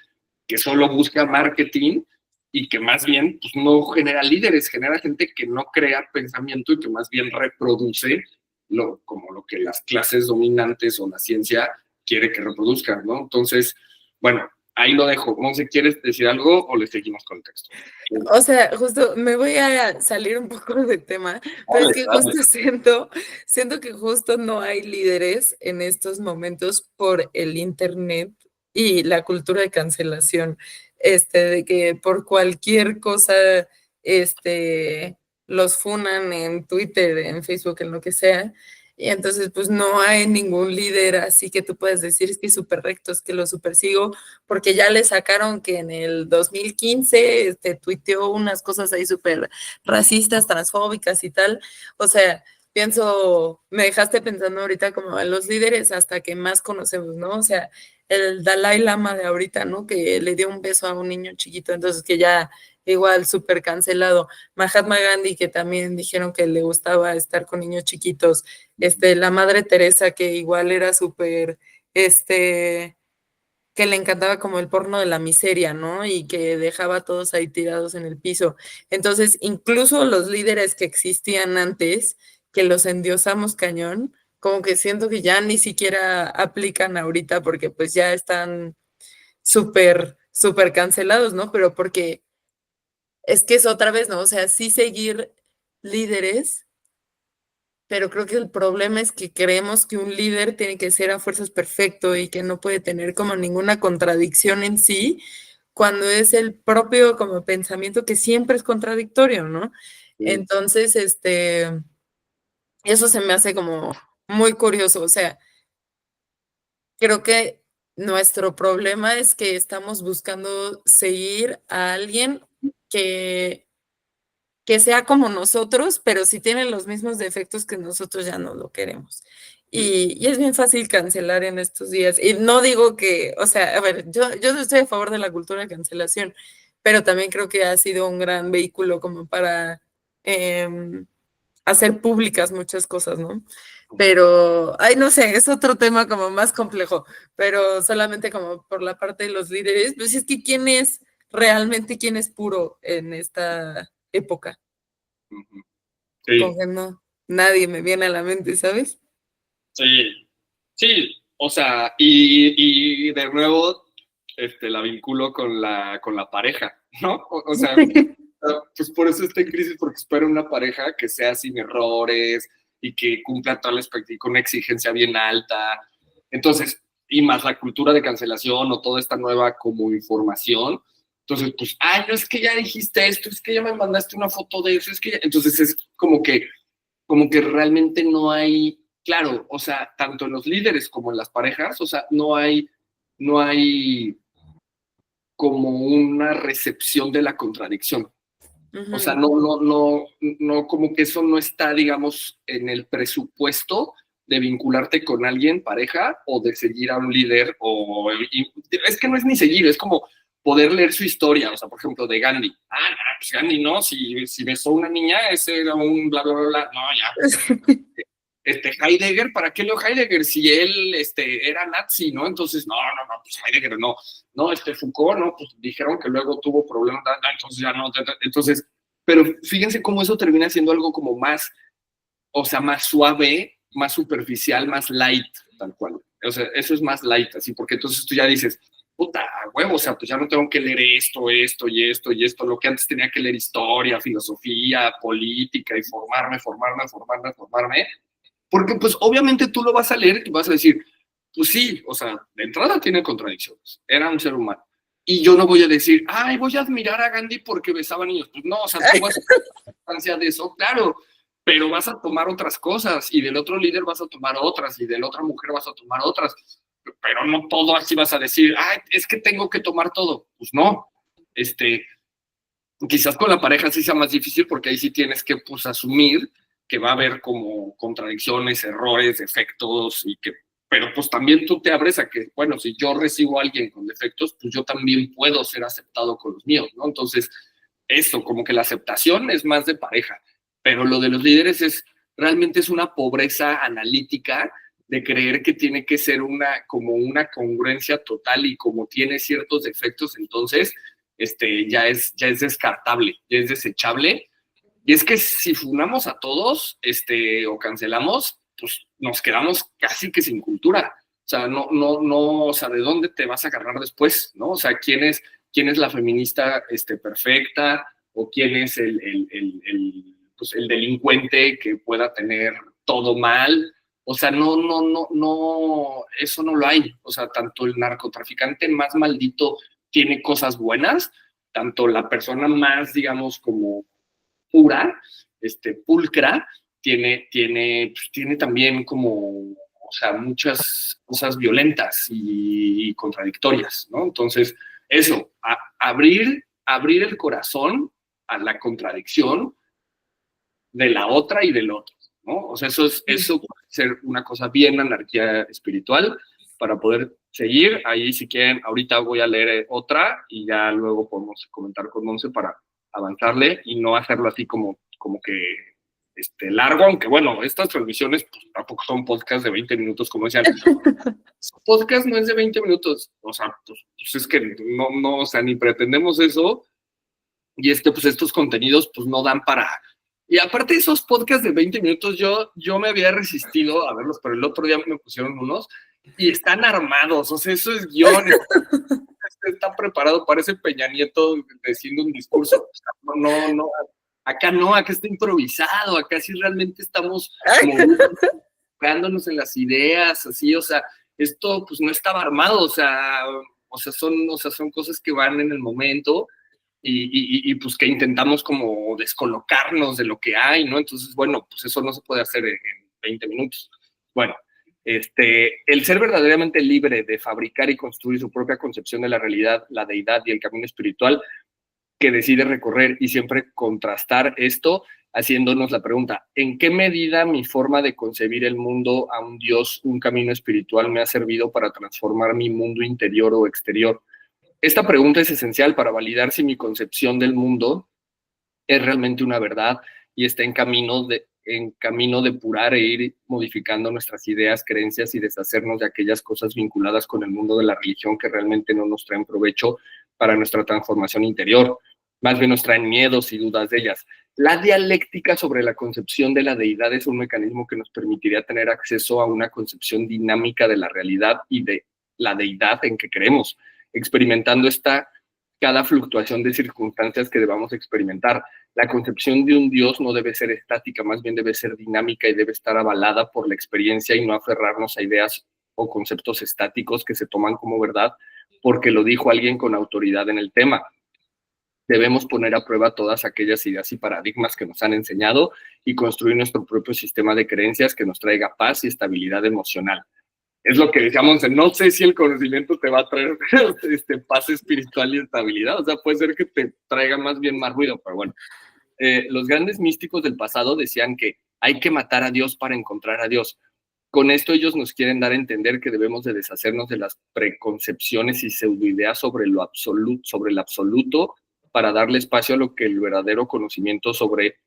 que solo busca marketing y que más bien pues, no genera líderes, genera gente que no crea pensamiento y que más bien reproduce como lo que las clases dominantes o la ciencia quiere que reproduzcan, ¿no? Entonces, bueno, ahí lo dejo. Monse, ¿quieres decir algo o le seguimos con el texto? O sea, justo me voy a salir un poco de tema, pero es Dale, que dale. justo siento que justo no hay líderes en estos momentos por el internet y la cultura de cancelación, de que por cualquier cosa, los funan en Twitter, en Facebook, en lo que sea. Y entonces, pues no hay ningún líder así que tú puedes decir es que es súper recto, es que lo súper sigo, porque ya le sacaron que en el 2015 tuiteó unas cosas ahí súper racistas, transfóbicas y tal. O sea, pienso, me dejaste pensando ahorita como a los líderes hasta que más conocemos, ¿no? O sea, el Dalai Lama de ahorita, ¿no? Que le dio un beso a un niño chiquito, entonces que ya igual súper cancelado. Mahatma Gandhi, que también dijeron que le gustaba estar con niños chiquitos. La Madre Teresa, que igual era súper, que le encantaba como el porno de la miseria, ¿no? Y que dejaba a todos ahí tirados en el piso. Entonces, incluso los líderes que existían antes, que los endiosamos cañón, como que siento que ya ni siquiera aplican ahorita porque pues ya están súper, súper cancelados, ¿no? Pero porque es que es otra vez, ¿no? O sea, sí seguir líderes, pero creo que el problema es que creemos que un líder tiene que ser a fuerzas perfecto y que no puede tener como ninguna contradicción en sí, cuando es el propio como pensamiento que siempre es contradictorio, ¿no? Entonces, eso se me hace como muy curioso, o sea, creo que nuestro problema es que estamos buscando seguir a alguien que que sea como nosotros, pero si tiene los mismos defectos que nosotros ya no lo queremos. Y es bien fácil cancelar en estos días. Y no digo que, o sea, a ver, yo no estoy a favor de la cultura de cancelación, pero también creo que ha sido un gran vehículo como para hacer públicas muchas cosas, ¿no? Pero, ay, no sé, es otro tema como más complejo, pero solamente como por la parte de los líderes, pues es que quién es realmente, quién es puro en esta época. Como Sí, que no, nadie me viene a la mente, ¿sabes? sí, sí, o sea, y de nuevo la vinculo con la pareja, ¿no? O sea, pues por eso está en crisis, porque espera una pareja que sea sin errores y que cumpla toda la expectativa con una exigencia bien alta. Entonces, y más la cultura de cancelación o toda esta nueva como información. Entonces, pues, ay, no es que ya dijiste esto, es que ya me mandaste una foto de eso, es que ya... Entonces es como que realmente no hay, claro, o sea, tanto en los líderes como en las parejas, o sea, no hay como una recepción de la contradicción. O sea, Ujú. no, como que eso no está, digamos, en el presupuesto de vincularte con alguien, pareja, o de seguir a un líder, es que no es ni seguir, es como poder leer su historia, o sea, por ejemplo, de Gandhi. Pues Gandhi no, si besó a una niña, ese era un bla, bla, bla, bla. No, ya. Heidegger, ¿para qué leo Heidegger si él era nazi, ¿no? Entonces, no, pues Heidegger no. No, Foucault, no, pues dijeron que luego tuvo problemas, entonces ya no. Entonces, pero fíjense cómo eso termina siendo algo como más, o sea, más suave, más superficial, más light, tal cual. O sea, eso es más light, así, porque entonces tú ya dices, puta, huevo, o sea, pues ya no tengo que leer esto y esto, lo que antes tenía que leer historia, filosofía, política y formarme, porque pues obviamente tú lo vas a leer y vas a decir, pues sí, o sea, de entrada tiene contradicciones, era un ser humano. Y yo no voy a decir, ay, voy a admirar a Gandhi porque besaba niños. Pues no, o sea, tú vas a tomar constancia de eso, claro, pero vas a tomar otras cosas y del otro líder vas a tomar otras y de la otra mujer vas a tomar otras. Pero no todo así vas a decir, ay, es que tengo que tomar todo. Pues no, quizás con la pareja sí sea más difícil porque ahí sí tienes que pues asumir que va a haber como contradicciones, errores, defectos y que, pero pues también tú te abres a que, bueno, si yo recibo a alguien con defectos, pues yo también puedo ser aceptado con los míos, ¿no? Entonces, eso, como que la aceptación es más de pareja, pero lo de los líderes realmente es una pobreza analítica de creer que tiene que ser como una congruencia total y como tiene ciertos defectos, entonces ya es descartable, ya es desechable. Y es que si funamos a todos o cancelamos, pues nos quedamos casi que sin cultura. O sea, no, o sea, ¿de dónde te vas a agarrar después? ¿No? O sea, quién es la feminista perfecta? ¿O quién es pues el delincuente que pueda tener todo mal? O sea, no, eso no lo hay. O sea, tanto el narcotraficante más maldito tiene cosas buenas, tanto la persona más, digamos, como pura, pulcra, tiene también como, o sea, muchas cosas violentas y contradictorias, ¿no? Entonces, eso, abrir el corazón a la contradicción de la otra y del otro, ¿no? O sea, eso puede ser una cosa bien anarquía espiritual para poder seguir. Ahí, si quieren, ahorita voy a leer otra y ya luego podemos comentar con Monse para avanzarle y no hacerlo así como que largo, aunque bueno, estas transmisiones pues, tampoco son podcasts de 20 minutos, como decían. Podcast no es de 20 minutos, o sea, pues es que no, o sea, ni pretendemos eso, y pues estos contenidos pues no dan para. Y aparte de esos podcasts de 20 minutos, yo me había resistido a verlos, pero el otro día me pusieron unos y están armados, o sea, eso es guión, está preparado, parece Peña Nieto diciendo un discurso. No, acá no, acá está improvisado, acá sí realmente estamos jugándonos en las ideas, así, o sea, esto pues no estaba armado, o sea, son cosas que van en el momento y pues que intentamos como descolocarnos de lo que hay, ¿no? Entonces, bueno, pues eso no se puede hacer en 20 minutos. Bueno, el ser verdaderamente libre de fabricar y construir su propia concepción de la realidad, la deidad y el camino espiritual que decide recorrer y siempre contrastar esto haciéndonos la pregunta, ¿en qué medida mi forma de concebir el mundo a un Dios, un camino espiritual me ha servido para transformar mi mundo interior o exterior? Esta pregunta es esencial para validar si mi concepción del mundo es realmente una verdad y está en camino de depurar e ir modificando nuestras ideas, creencias y deshacernos de aquellas cosas vinculadas con el mundo de la religión que realmente no nos traen provecho para nuestra transformación interior. Más bien nos traen miedos y dudas de ellas. La dialéctica sobre la concepción de la deidad es un mecanismo que nos permitiría tener acceso a una concepción dinámica de la realidad y de la deidad en que creemos, experimentando cada fluctuación de circunstancias que debamos experimentar. La concepción de un Dios no debe ser estática, más bien debe ser dinámica y debe estar avalada por la experiencia y no aferrarnos a ideas o conceptos estáticos que se toman como verdad porque lo dijo alguien con autoridad en el tema. Debemos poner a prueba todas aquellas ideas y paradigmas que nos han enseñado y construir nuestro propio sistema de creencias que nos traiga paz y estabilidad emocional. Es lo que decíamos, no sé si el conocimiento te va a traer paz espiritual y estabilidad, o sea, puede ser que te traiga más bien más ruido, pero bueno. Los grandes místicos del pasado decían que hay que matar a Dios para encontrar a Dios. Con esto ellos nos quieren dar a entender que debemos de deshacernos de las preconcepciones y pseudoideas sobre el absoluto para darle espacio a lo que el verdadero conocimiento sobre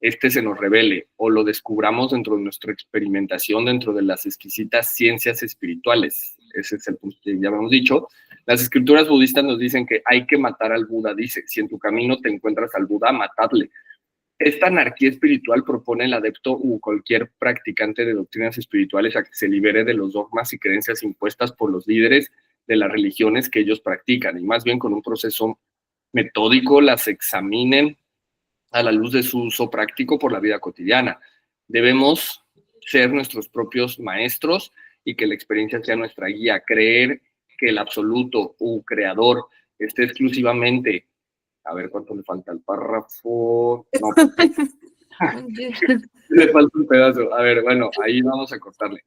este se nos revele o lo descubramos dentro de nuestra experimentación, dentro de las exquisitas ciencias espirituales. Ese es el punto que ya hemos dicho. Las escrituras budistas nos dicen que hay que matar al Buda, dice, si en tu camino te encuentras al Buda, matadle. Esta anarquía espiritual propone el adepto u cualquier practicante de doctrinas espirituales a que se libere de los dogmas y creencias impuestas por los líderes de las religiones que ellos practican y más bien con un proceso metódico las examinen a la luz de su uso práctico por la vida cotidiana. Debemos ser nuestros propios maestros y que la experiencia sea nuestra guía. Creer que el absoluto u creador esté exclusivamente, a ver cuánto le falta al párrafo, no, le falta un pedazo, a ver, bueno, ahí vamos a cortarle.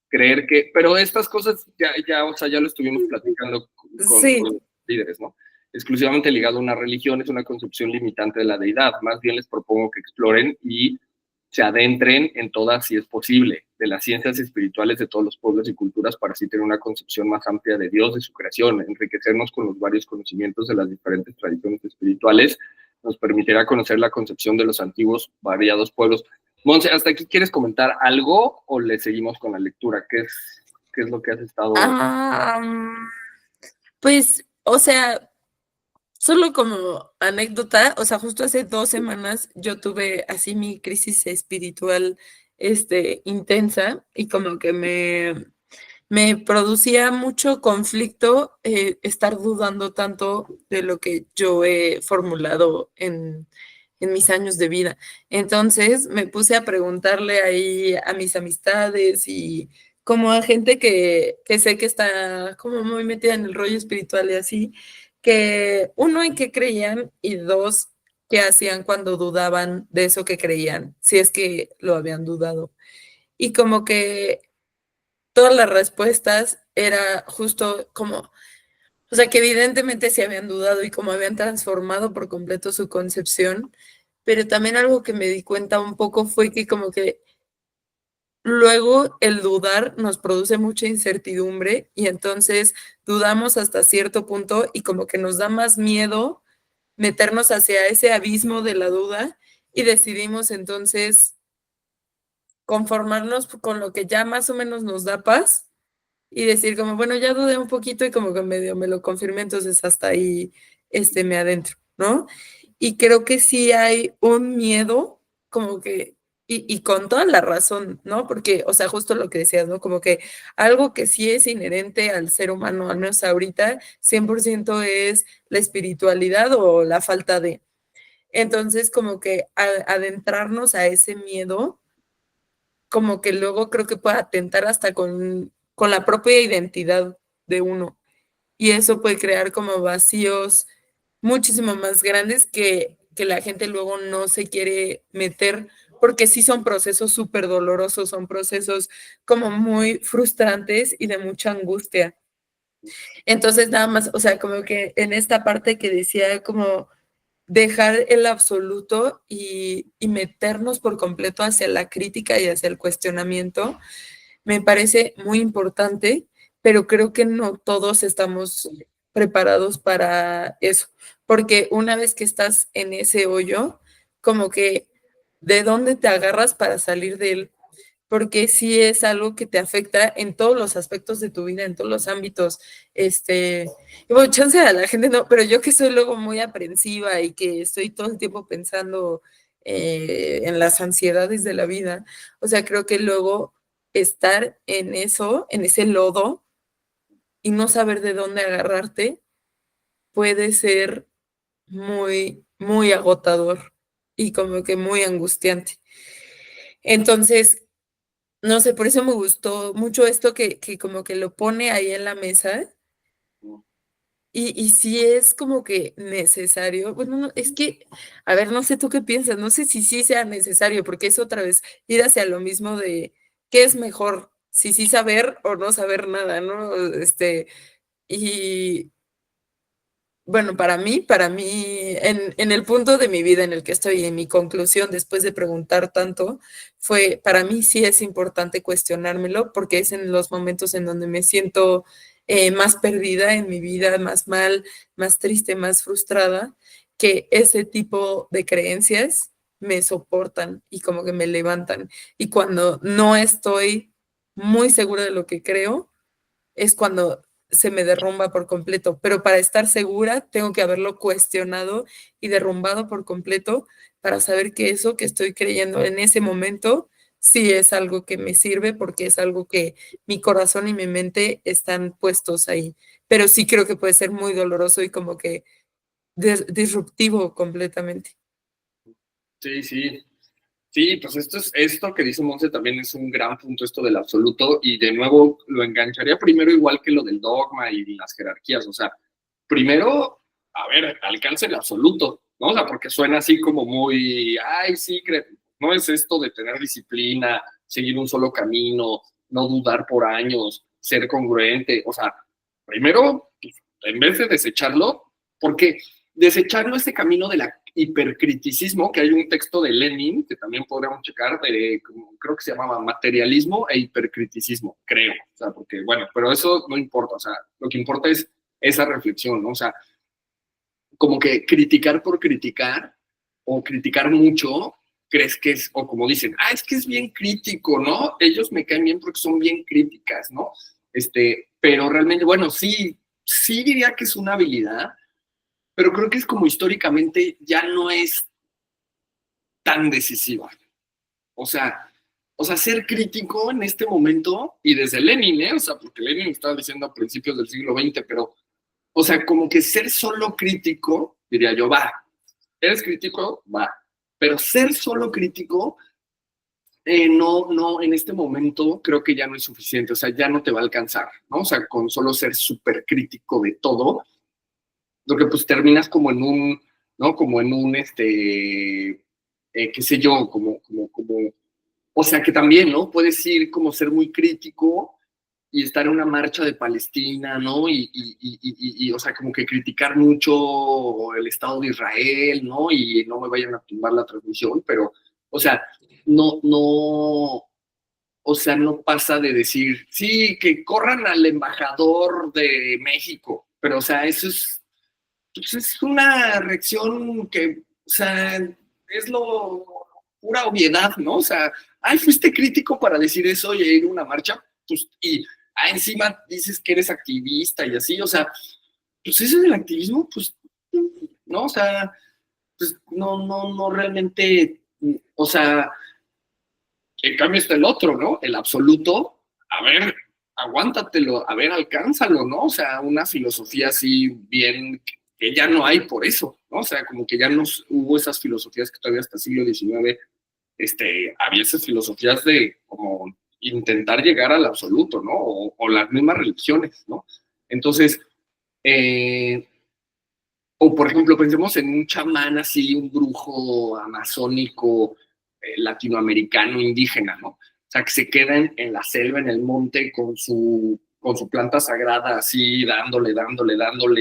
Creer que, pero estas cosas o sea, ya lo estuvimos platicando Sí. con los líderes, ¿no? Exclusivamente ligado a una religión es una concepción limitante de la deidad. Más bien les propongo que exploren y se adentren en todas, si es posible, de las ciencias espirituales de todos los pueblos y culturas para así tener una concepción más amplia de Dios, de su creación, enriquecernos con los varios conocimientos de las diferentes tradiciones espirituales, nos permitirá conocer la concepción de los antiguos variados pueblos. Monse, ¿hasta aquí quieres comentar algo o le seguimos con la lectura? ¿Qué es lo que has estado? Pues, o sea, solo como anécdota, o sea, justo hace 2 semanas yo tuve así mi crisis espiritual, intensa y como que me producía mucho conflicto estar dudando tanto de lo que yo he formulado en mis años de vida. Entonces me puse a preguntarle ahí a mis amistades y como a gente que sé que está como muy metida en el rollo espiritual y así, que uno, en qué creían y dos, qué hacían cuando dudaban de eso que creían, si es que lo habían dudado. Y como que todas las respuestas era justo como, o sea, que evidentemente se habían dudado y como habían transformado por completo su concepción, pero también algo que me di cuenta un poco fue que como que luego el dudar nos produce mucha incertidumbre y entonces dudamos hasta cierto punto y como que nos da más miedo meternos hacia ese abismo de la duda y decidimos entonces conformarnos con lo que ya más o menos nos da paz y decir como, bueno, ya dudé un poquito y como que medio me lo confirmé, entonces hasta ahí me adentro, ¿no? Y creo que sí hay un miedo como que, y con toda la razón, ¿no? Porque, o sea, justo lo que decías, ¿no? Como que algo que sí es inherente al ser humano, al menos ahorita, 100% es la espiritualidad o la falta de. Entonces, como que adentrarnos a ese miedo como que luego creo que puede atentar hasta con la propia identidad de uno. Y eso puede crear como vacíos muchísimo más grandes que la gente luego no se quiere meter, porque sí son procesos súper dolorosos, son procesos como muy frustrantes y de mucha angustia. Entonces, nada más, o sea, como que en esta parte que decía como dejar el absoluto y meternos por completo hacia la crítica y hacia el cuestionamiento, me parece muy importante, pero creo que no todos estamos preparados para eso, porque una vez que estás en ese hoyo, como que de dónde te agarras para salir de él, porque sí es algo que te afecta en todos los aspectos de tu vida, en todos los ámbitos. Y bueno, chance a la gente no, pero yo que soy luego muy aprensiva y que estoy todo el tiempo pensando en las ansiedades de la vida, o sea, creo que luego estar en eso, en ese lodo y no saber de dónde agarrarte puede ser muy, muy agotador y como que muy angustiante. Entonces, no sé, por eso me gustó mucho esto que como que lo pone ahí en la mesa y sí es como que necesario. Bueno, no, es que, a ver, no sé tú qué piensas, no sé si sí sea necesario, porque es otra vez ir hacia lo mismo de qué es mejor, si sí saber o no saber nada, ¿no? Y bueno, para mí, en el punto de mi vida en el que estoy, en mi conclusión, después de preguntar tanto, fue, para mí sí es importante cuestionármelo, porque es en los momentos en donde me siento más perdida en mi vida, más mal, más triste, más frustrada, que ese tipo de creencias me soportan y como que me levantan. Y cuando no estoy muy segura de lo que creo, es cuando se me derrumba por completo, pero para estar segura tengo que haberlo cuestionado y derrumbado por completo para saber que eso que estoy creyendo en ese momento sí es algo que me sirve porque es algo que mi corazón y mi mente están puestos ahí. Pero sí creo que puede ser muy doloroso y como que disruptivo completamente. Sí, sí. Sí, pues esto que dice Monse también es un gran punto, esto del absoluto, y de nuevo lo engancharía primero igual que lo del dogma y las jerarquías, o sea, primero, a ver, alcance el absoluto, ¿no? O sea, porque suena así como muy, ay, sí, no es esto de tener disciplina, seguir un solo camino, no dudar por años, ser congruente, o sea, primero, pues, en vez de desecharlo, porque desecharlo ese camino de la hipercriticismo, que hay un texto de Lenin, que también podríamos checar, creo que se llamaba Materialismo e Hipercriticismo, creo, o sea, porque bueno, pero eso no importa, o sea, lo que importa es esa reflexión, ¿no? O sea, como que criticar por criticar o criticar mucho, crees que es, o como dicen, es que es bien crítico, ¿no? Ellos me caen bien porque son bien críticas, ¿no? Pero realmente, bueno, sí, sí diría que es una habilidad, pero creo que es como históricamente ya no es tan decisiva. O sea, o sea, ser crítico en este momento, y desde Lenin, ¿eh? O sea, porque Lenin estaba diciendo a principios del siglo XX, pero, o sea, como que ser solo crítico, diría yo, va, eres crítico, va, pero ser solo crítico, no, en este momento creo que ya no es suficiente, o sea, ya no te va a alcanzar, ¿no? O sea, con solo ser súper crítico de todo, lo que pues terminas como en un, ¿no? Como en un, qué sé yo, o sea que también, ¿no? Puedes ir como ser muy crítico y estar en una marcha de Palestina, ¿no? O sea, como que criticar mucho el Estado de Israel, ¿no? Y no me vayan a tumbar la transmisión, pero, o sea, no, o sea, no pasa de decir, sí, que corran al embajador de México, pero, o sea, eso es, pues es una reacción que, o sea, es lo pura obviedad, ¿no? O sea, fuiste crítico para decir eso y ir a una marcha, pues, y encima dices que eres activista y así, o sea, pues eso del activismo, pues, no, o sea, pues no realmente, o sea, en cambio está el otro, ¿no? El absoluto, a ver, aguántatelo, a ver, alcánzalo, ¿no? O sea, una filosofía así bien, que ya no hay por eso, ¿no? O sea, como que ya no hubo esas filosofías que todavía hasta el siglo XIX, había esas filosofías de como intentar llegar al absoluto, ¿no? O las mismas religiones, ¿no? Entonces, eh, o por ejemplo, pensemos en un chamán así, un brujo amazónico, latinoamericano, indígena, ¿no? O sea, que se queda en la selva, en el monte, con su planta sagrada, así, dándole,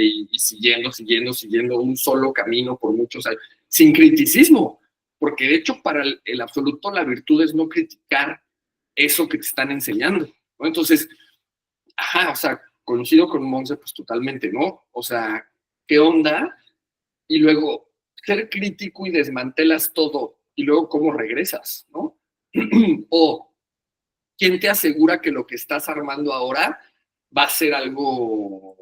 y siguiendo un solo camino por muchos años, sin criticismo, porque de hecho para el absoluto la virtud es no criticar eso que te están enseñando, ¿no? Entonces, o sea, coincido con Monse, pues totalmente, ¿no? O sea, ¿qué onda? Y luego ser crítico y desmantelas todo y luego cómo regresas, ¿no? O quién te asegura que lo que estás armando ahora va a ser algo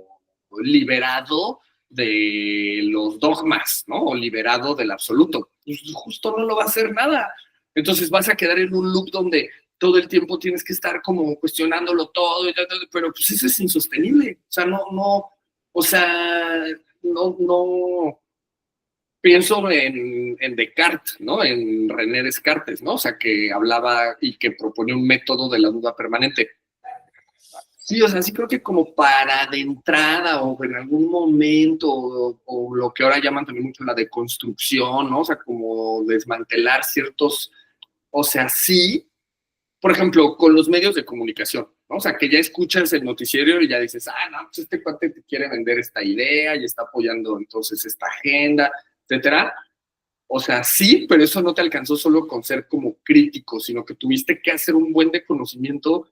liberado de los dogmas, ¿no? O liberado del absoluto. Pues justo no lo va a hacer nada. Entonces vas a quedar en un loop donde todo el tiempo tienes que estar como cuestionándolo todo, pero pues eso es insostenible. O sea, o sea, no, pienso en Descartes, ¿no? En René Descartes, ¿no? O sea, que hablaba y que propone un método de la duda permanente. Sí, o sea, sí creo que como para de entrada o en algún momento o lo que ahora llaman también mucho la deconstrucción, ¿no? O sea, como desmantelar ciertos, o sea, sí, por ejemplo, con los medios de comunicación, ¿no? O sea, que ya escuchas el noticiero y ya dices, no, pues este cuate te quiere vender esta idea y está apoyando entonces esta agenda, etcétera. O sea, sí, pero eso no te alcanzó solo con ser como crítico, sino que tuviste que hacer un buen de conocimiento,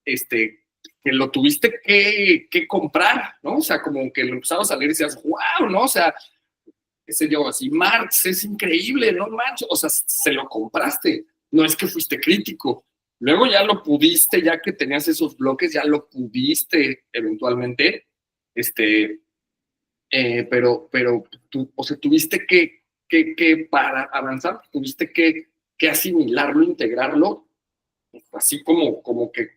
que lo tuviste que comprar, ¿no? O sea, como que lo empezabas a leer y decías, wow, ¿no? O sea, qué sé yo, así, Marx es increíble, ¿no manches? O sea, se lo compraste, no es que fuiste crítico. Luego ya lo pudiste, ya que tenías esos bloques, ya lo pudiste eventualmente, pero tú, o sea, tuviste que para avanzar, tuviste que asimilarlo, integrarlo, así como que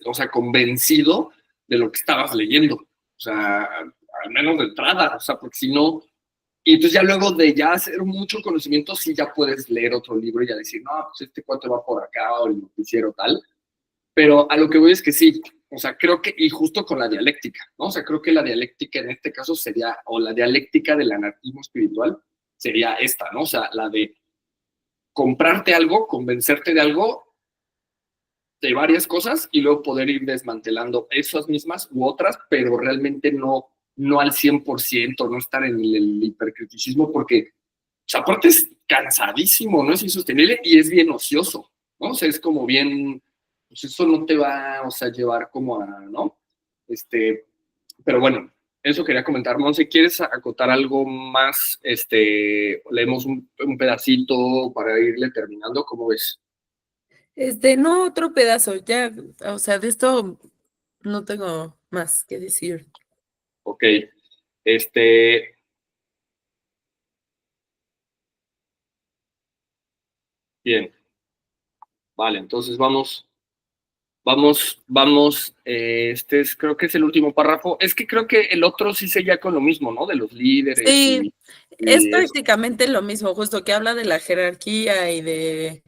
o sea, convencido de lo que estabas leyendo. O sea, al menos de entrada, o sea, porque si no, y entonces ya luego de ya hacer mucho conocimiento, sí ya puedes leer otro libro y ya decir, no, pues este cuate va por acá o el noticiero tal. Pero a lo que voy es que sí, o sea, creo que, y justo con la dialéctica, ¿no? O sea, creo que la dialéctica en este caso sería, o la dialéctica del anarquismo espiritual sería esta, ¿no? O sea, la de comprarte algo, convencerte de algo, de varias cosas, y luego poder ir desmantelando esas mismas u otras, pero realmente no al 100%, no estar en el hipercriticismo, porque, o sea, aparte es cansadísimo, no es insostenible y es bien ocioso, ¿no? O sea, es como bien, pues eso no te va, o sea, llevar como a, ¿no? Pero bueno, eso quería comentar. Monse, ¿quieres acotar algo más? Leemos un pedacito para irle terminando, ¿cómo ves? No, otro pedazo, ya, o sea, de esto no tengo más que decir. Ok, este, bien, vale, entonces vamos, creo que es el último párrafo. Es que creo que el otro sí seguía con lo mismo, ¿no? De los líderes Sí, es y eso. prácticamente lo mismo, justo que habla de la jerarquía y de,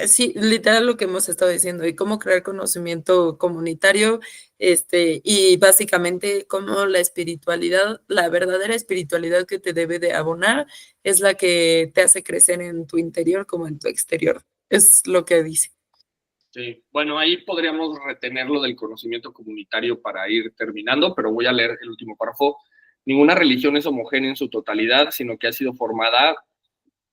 sí, literal lo que hemos estado diciendo y cómo crear conocimiento comunitario, y básicamente cómo la espiritualidad, la verdadera espiritualidad que te debe de abonar es la que te hace crecer en tu interior como en tu exterior. Es lo que dice. Sí, bueno, ahí podríamos retenerlo del conocimiento comunitario para ir terminando, pero voy a leer el último párrafo. Ninguna religión es homogénea en su totalidad, sino que ha sido formada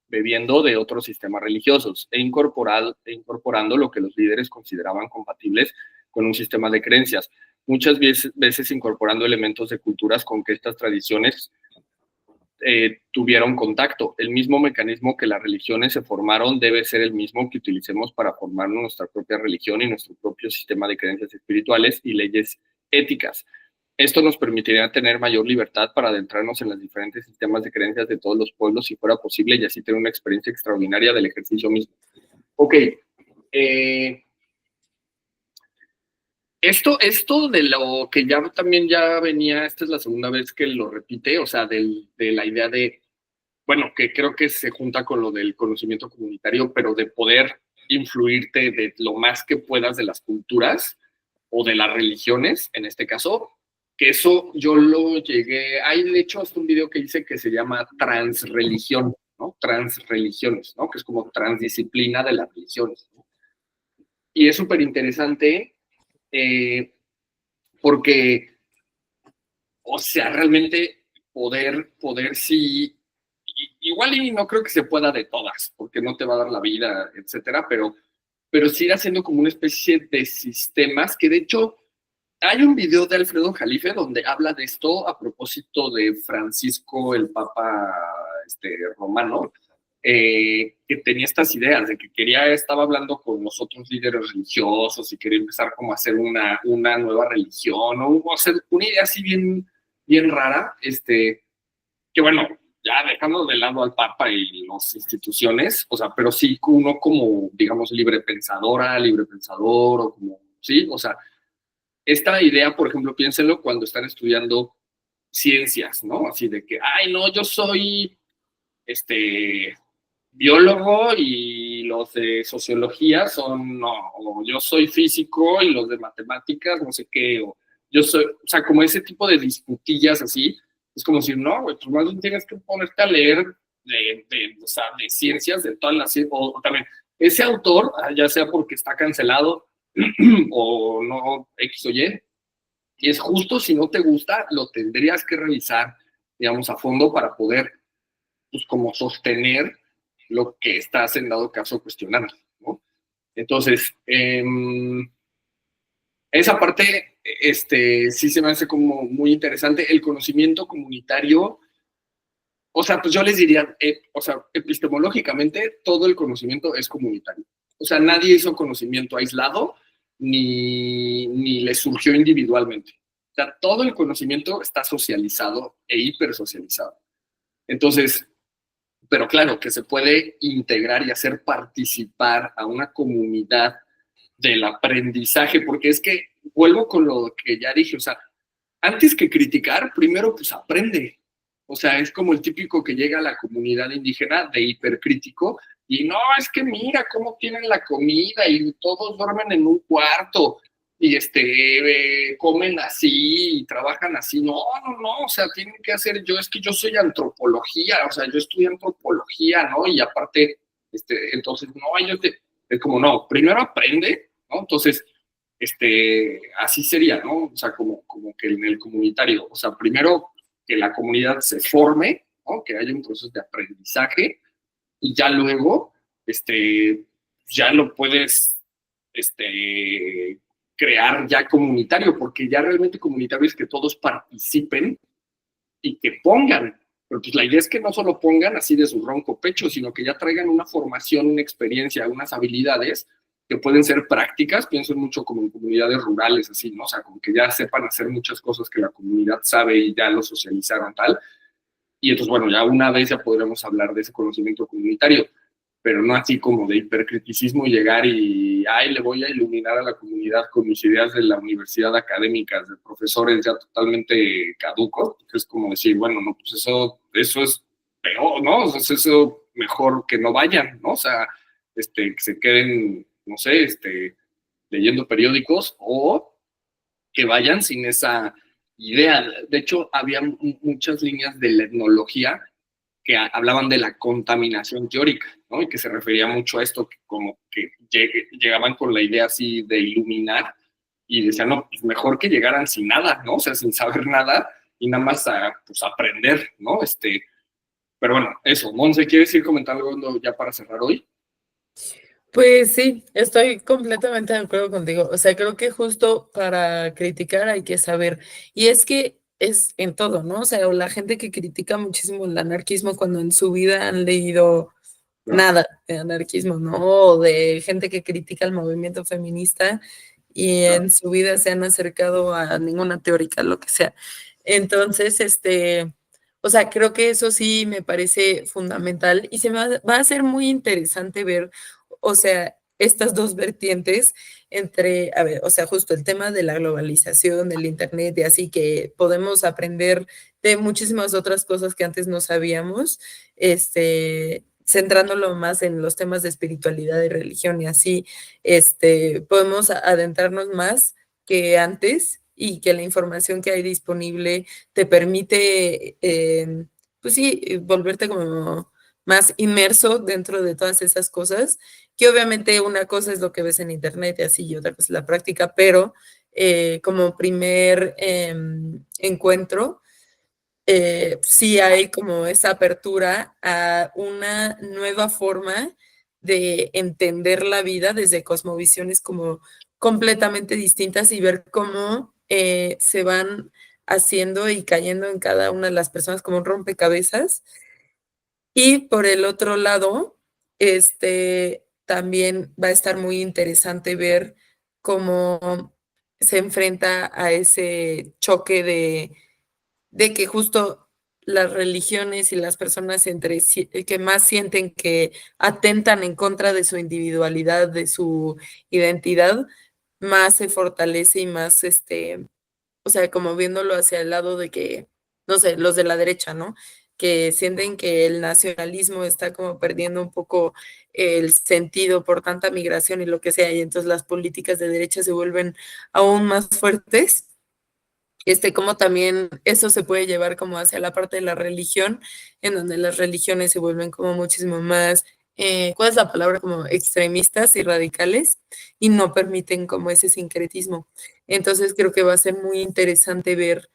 bebiendo de otros sistemas religiosos incorporando lo que los líderes consideraban compatibles con un sistema de creencias, muchas veces incorporando elementos de culturas con que estas tradiciones tuvieron contacto. El mismo mecanismo que las religiones se formaron debe ser el mismo que utilicemos para formar nuestra propia religión y nuestro propio sistema de creencias espirituales y leyes éticas. Esto nos permitiría tener mayor libertad para adentrarnos en los diferentes sistemas de creencias de todos los pueblos si fuera posible y así tener una experiencia extraordinaria del ejercicio mismo. Ok, esto de lo que ya también ya venía, esta es la segunda vez que lo repite, o sea, de la idea de, bueno, que creo que se junta con lo del conocimiento comunitario, pero de poder influirte de lo más que puedas de las culturas o de las religiones, en este caso, que eso yo lo llegué, hay de hecho hasta un video que hice que se llama transreligión, ¿no? Transreligiones, ¿no? Que es como transdisciplina de las religiones, ¿no? Y es súper interesante porque, o sea, realmente poder sí, igual y no creo que se pueda de todas, porque no te va a dar la vida, etcétera, pero sí ir haciendo como una especie de sistemas que de hecho hay un video de Alfredo Jalife donde habla de esto a propósito de Francisco, el Papa romano, que tenía estas ideas de que estaba hablando con los otros líderes religiosos y quería empezar como a hacer una nueva religión o hacer una idea así bien rara, que bueno, ya dejando de lado al Papa y las instituciones, o sea, pero sí uno como, digamos, libre pensadora, libre pensador, o como, sí, o sea, esta idea, por ejemplo, piénsenlo cuando están estudiando ciencias, ¿no? Así de que, ay, no, yo soy, biólogo y los de sociología son, no, o yo soy físico y los de matemáticas, no sé qué, o yo soy, o sea, como ese tipo de disputillas así, es como decir, no, güey, tú más bien tienes que ponerte a leer o sea, de ciencias, de todas las, o también ese autor, ya sea porque está cancelado o no, X o y es justo, si no te gusta, lo tendrías que revisar, digamos, a fondo para poder, pues, como sostener lo que estás en dado caso cuestionando, ¿no? Entonces, esa parte, sí se me hace como muy interesante. El conocimiento comunitario, o sea, pues yo les diría, o sea, epistemológicamente, todo el conocimiento es comunitario. O sea, nadie hizo conocimiento aislado, ni le surgió individualmente. O sea, todo el conocimiento está socializado e hipersocializado. Entonces, pero claro, que se puede integrar y hacer participar a una comunidad del aprendizaje, porque es que vuelvo con lo que ya dije, o sea, antes que criticar, primero pues aprende. O sea, es como el típico que llega a la comunidad indígena de hipercrítico y no, es que mira cómo tienen la comida y todos duermen en un cuarto y comen así y trabajan así. No, no, no, o sea, tienen que hacer, es que yo soy antropología, o sea, yo estudié antropología, ¿no? Y aparte, entonces, no, es como, no, primero aprende, ¿no? Entonces, así sería, ¿no? O sea, como que en el comunitario, o sea, primero que la comunidad se forme, ¿no? Que haya un proceso de aprendizaje y ya luego, ya lo puedes, crear ya comunitario, porque ya realmente comunitario es que todos participen y que pongan, pero pues la idea es que no solo pongan así de su ronco pecho, sino que ya traigan una formación, una experiencia, unas habilidades que pueden ser prácticas, pienso mucho como en comunidades rurales, así, ¿no? O sea, como que ya sepan hacer muchas cosas que la comunidad sabe y ya lo socializaron tal. Y entonces, bueno, ya una vez ya podremos hablar de ese conocimiento comunitario, pero no así como de hipercriticismo y llegar y, ay, le voy a iluminar a la comunidad con mis ideas de la universidad académicas, de profesores ya totalmente caducos. Es como decir, bueno, no, pues eso es peor, ¿no? O sea, eso mejor que no vayan, ¿no? O sea, que se queden, no sé, leyendo periódicos o que vayan sin esa idea. De hecho, había muchas líneas de la etnología que hablaban de la contaminación teórica, ¿no? Y que se refería mucho a esto, como que llegaban con la idea así de iluminar y decían, no, pues mejor que llegaran sin nada, ¿no? O sea, sin saber nada y nada más pues aprender, ¿no? Pero bueno, eso. Monse, ¿quieres ir comentando algo ya para cerrar hoy? Pues sí, estoy completamente de acuerdo contigo. O sea, creo que justo para criticar hay que saber. Y es que es en todo, ¿no? O sea, la gente que critica muchísimo el anarquismo cuando en su vida han leído No, nada de anarquismo, ¿no? O de gente que critica el movimiento feminista y no. en su vida se han acercado a ninguna teórica, lo que sea. Entonces, o sea, creo que eso sí me parece fundamental y va a ser muy interesante ver, o sea, estas dos vertientes entre, a ver, o sea, justo el tema de la globalización, del internet y así que podemos aprender de muchísimas otras cosas que antes no sabíamos, centrándolo más en los temas de espiritualidad y religión y así, podemos adentrarnos más que antes y que la información que hay disponible te permite, pues sí, volverte como más inmerso dentro de todas esas cosas, que obviamente una cosa es lo que ves en internet y así, y otra cosa es la práctica, pero como primer encuentro, sí hay como esa apertura a una nueva forma de entender la vida desde cosmovisiones como completamente distintas y ver cómo se van haciendo y cayendo en cada una de las personas como un rompecabezas. Y por el otro lado, también va a estar muy interesante ver cómo se enfrenta a ese choque de que justo las religiones y las personas que más sienten que atentan en contra de su individualidad, de su identidad, más se fortalece y más, o sea, como viéndolo hacia el lado de que, no sé, los de la derecha, ¿no? Que sienten que el nacionalismo está como perdiendo un poco el sentido por tanta migración y lo que sea, y entonces las políticas de derecha se vuelven aún más fuertes, como también eso se puede llevar como hacia la parte de la religión, en donde las religiones se vuelven como muchísimo más ¿cuál es la palabra? Como extremistas y radicales y no permiten como ese sincretismo. Entonces creo que va a ser muy interesante ver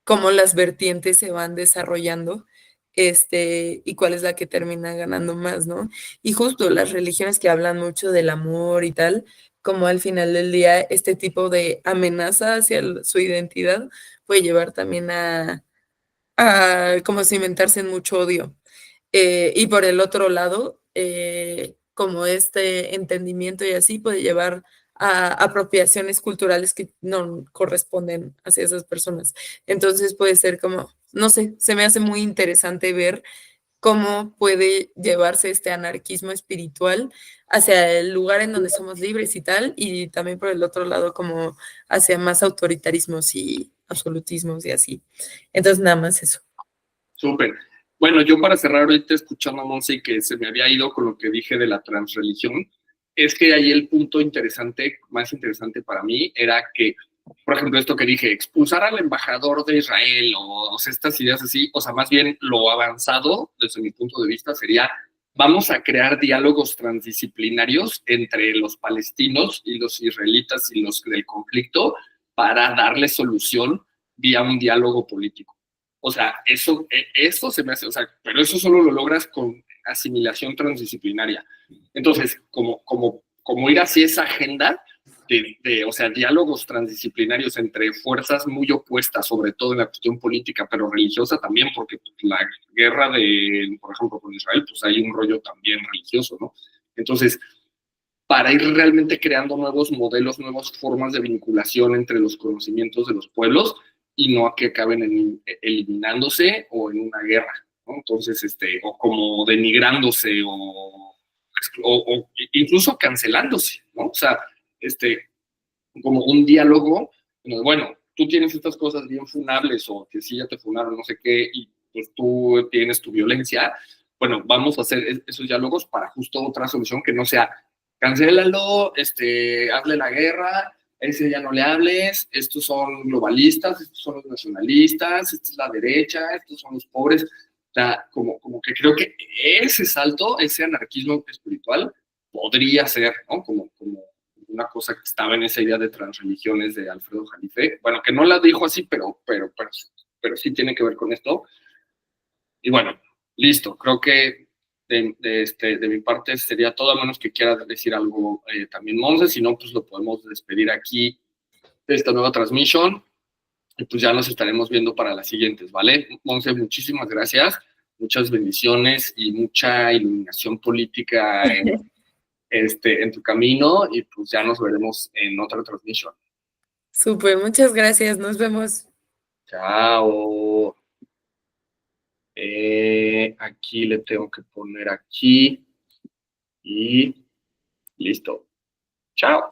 cómo las vertientes se van desarrollando, y cuál es la que termina ganando más, ¿no? Y justo las religiones que hablan mucho del amor y tal, como al final del día este tipo de amenaza hacia su identidad puede llevar también a como cimentarse en mucho odio. Y por el otro lado, como este entendimiento y así puede llevar a apropiaciones culturales que no corresponden hacia esas personas. Entonces puede ser como, no sé, se me hace muy interesante ver cómo puede llevarse este anarquismo espiritual hacia el lugar en donde somos libres y tal, y también por el otro lado como hacia más autoritarismos y absolutismos y así. Entonces nada más eso. Súper. Bueno, yo para cerrar ahorita escuchando a Monse que se me había ido con lo que dije de la transreligión, es que ahí el punto interesante, más interesante para mí, era que, por ejemplo, esto que dije, expulsar al embajador de Israel o sea, estas ideas así, o sea, más bien lo avanzado desde mi punto de vista sería, vamos a crear diálogos transdisciplinarios entre los palestinos y los israelitas y los del conflicto para darle solución vía un diálogo político. O sea, eso se me hace, o sea, pero eso solo lo logras con asimilación transdisciplinaria. Entonces, como ir hacia esa agenda o sea, diálogos transdisciplinarios entre fuerzas muy opuestas, sobre todo en la cuestión política, pero religiosa también, porque pues, la guerra de, por ejemplo, con Israel, pues hay un rollo también religioso, ¿no? Entonces, para ir realmente creando nuevos modelos, nuevas formas de vinculación entre los conocimientos de los pueblos y no a que acaben eliminándose o en una guerra, ¿no? Entonces, o como denigrándose o incluso cancelándose, ¿no? O sea, como un diálogo, bueno, tú tienes estas cosas bien funables o que sí ya te funaron, no sé qué, y pues tú tienes tu violencia, bueno, vamos a hacer esos diálogos para justo otra solución que no sea cancélalo, hazle la guerra, ese ya no le hables, estos son globalistas, estos son los nacionalistas, esta es la derecha, estos son los pobres. O sea, como que creo que ese salto, ese anarquismo espiritual, podría ser, ¿no? Como una cosa que estaba en esa idea de transreligiones de Alfredo Jalife. Bueno, que no la dijo así, pero sí tiene que ver con esto. Y bueno, listo. Creo que de mi parte sería todo, a menos que quiera decir algo también Monse, si no, pues lo podemos despedir aquí de esta nueva transmisión y pues ya nos estaremos viendo para las siguientes, ¿vale? Monse, muchísimas gracias, muchas bendiciones y mucha iluminación política en tu camino y pues ya nos veremos en otra transmisión. Súper, muchas gracias, nos vemos. Chao. Aquí le tengo que poner aquí y listo. Chao.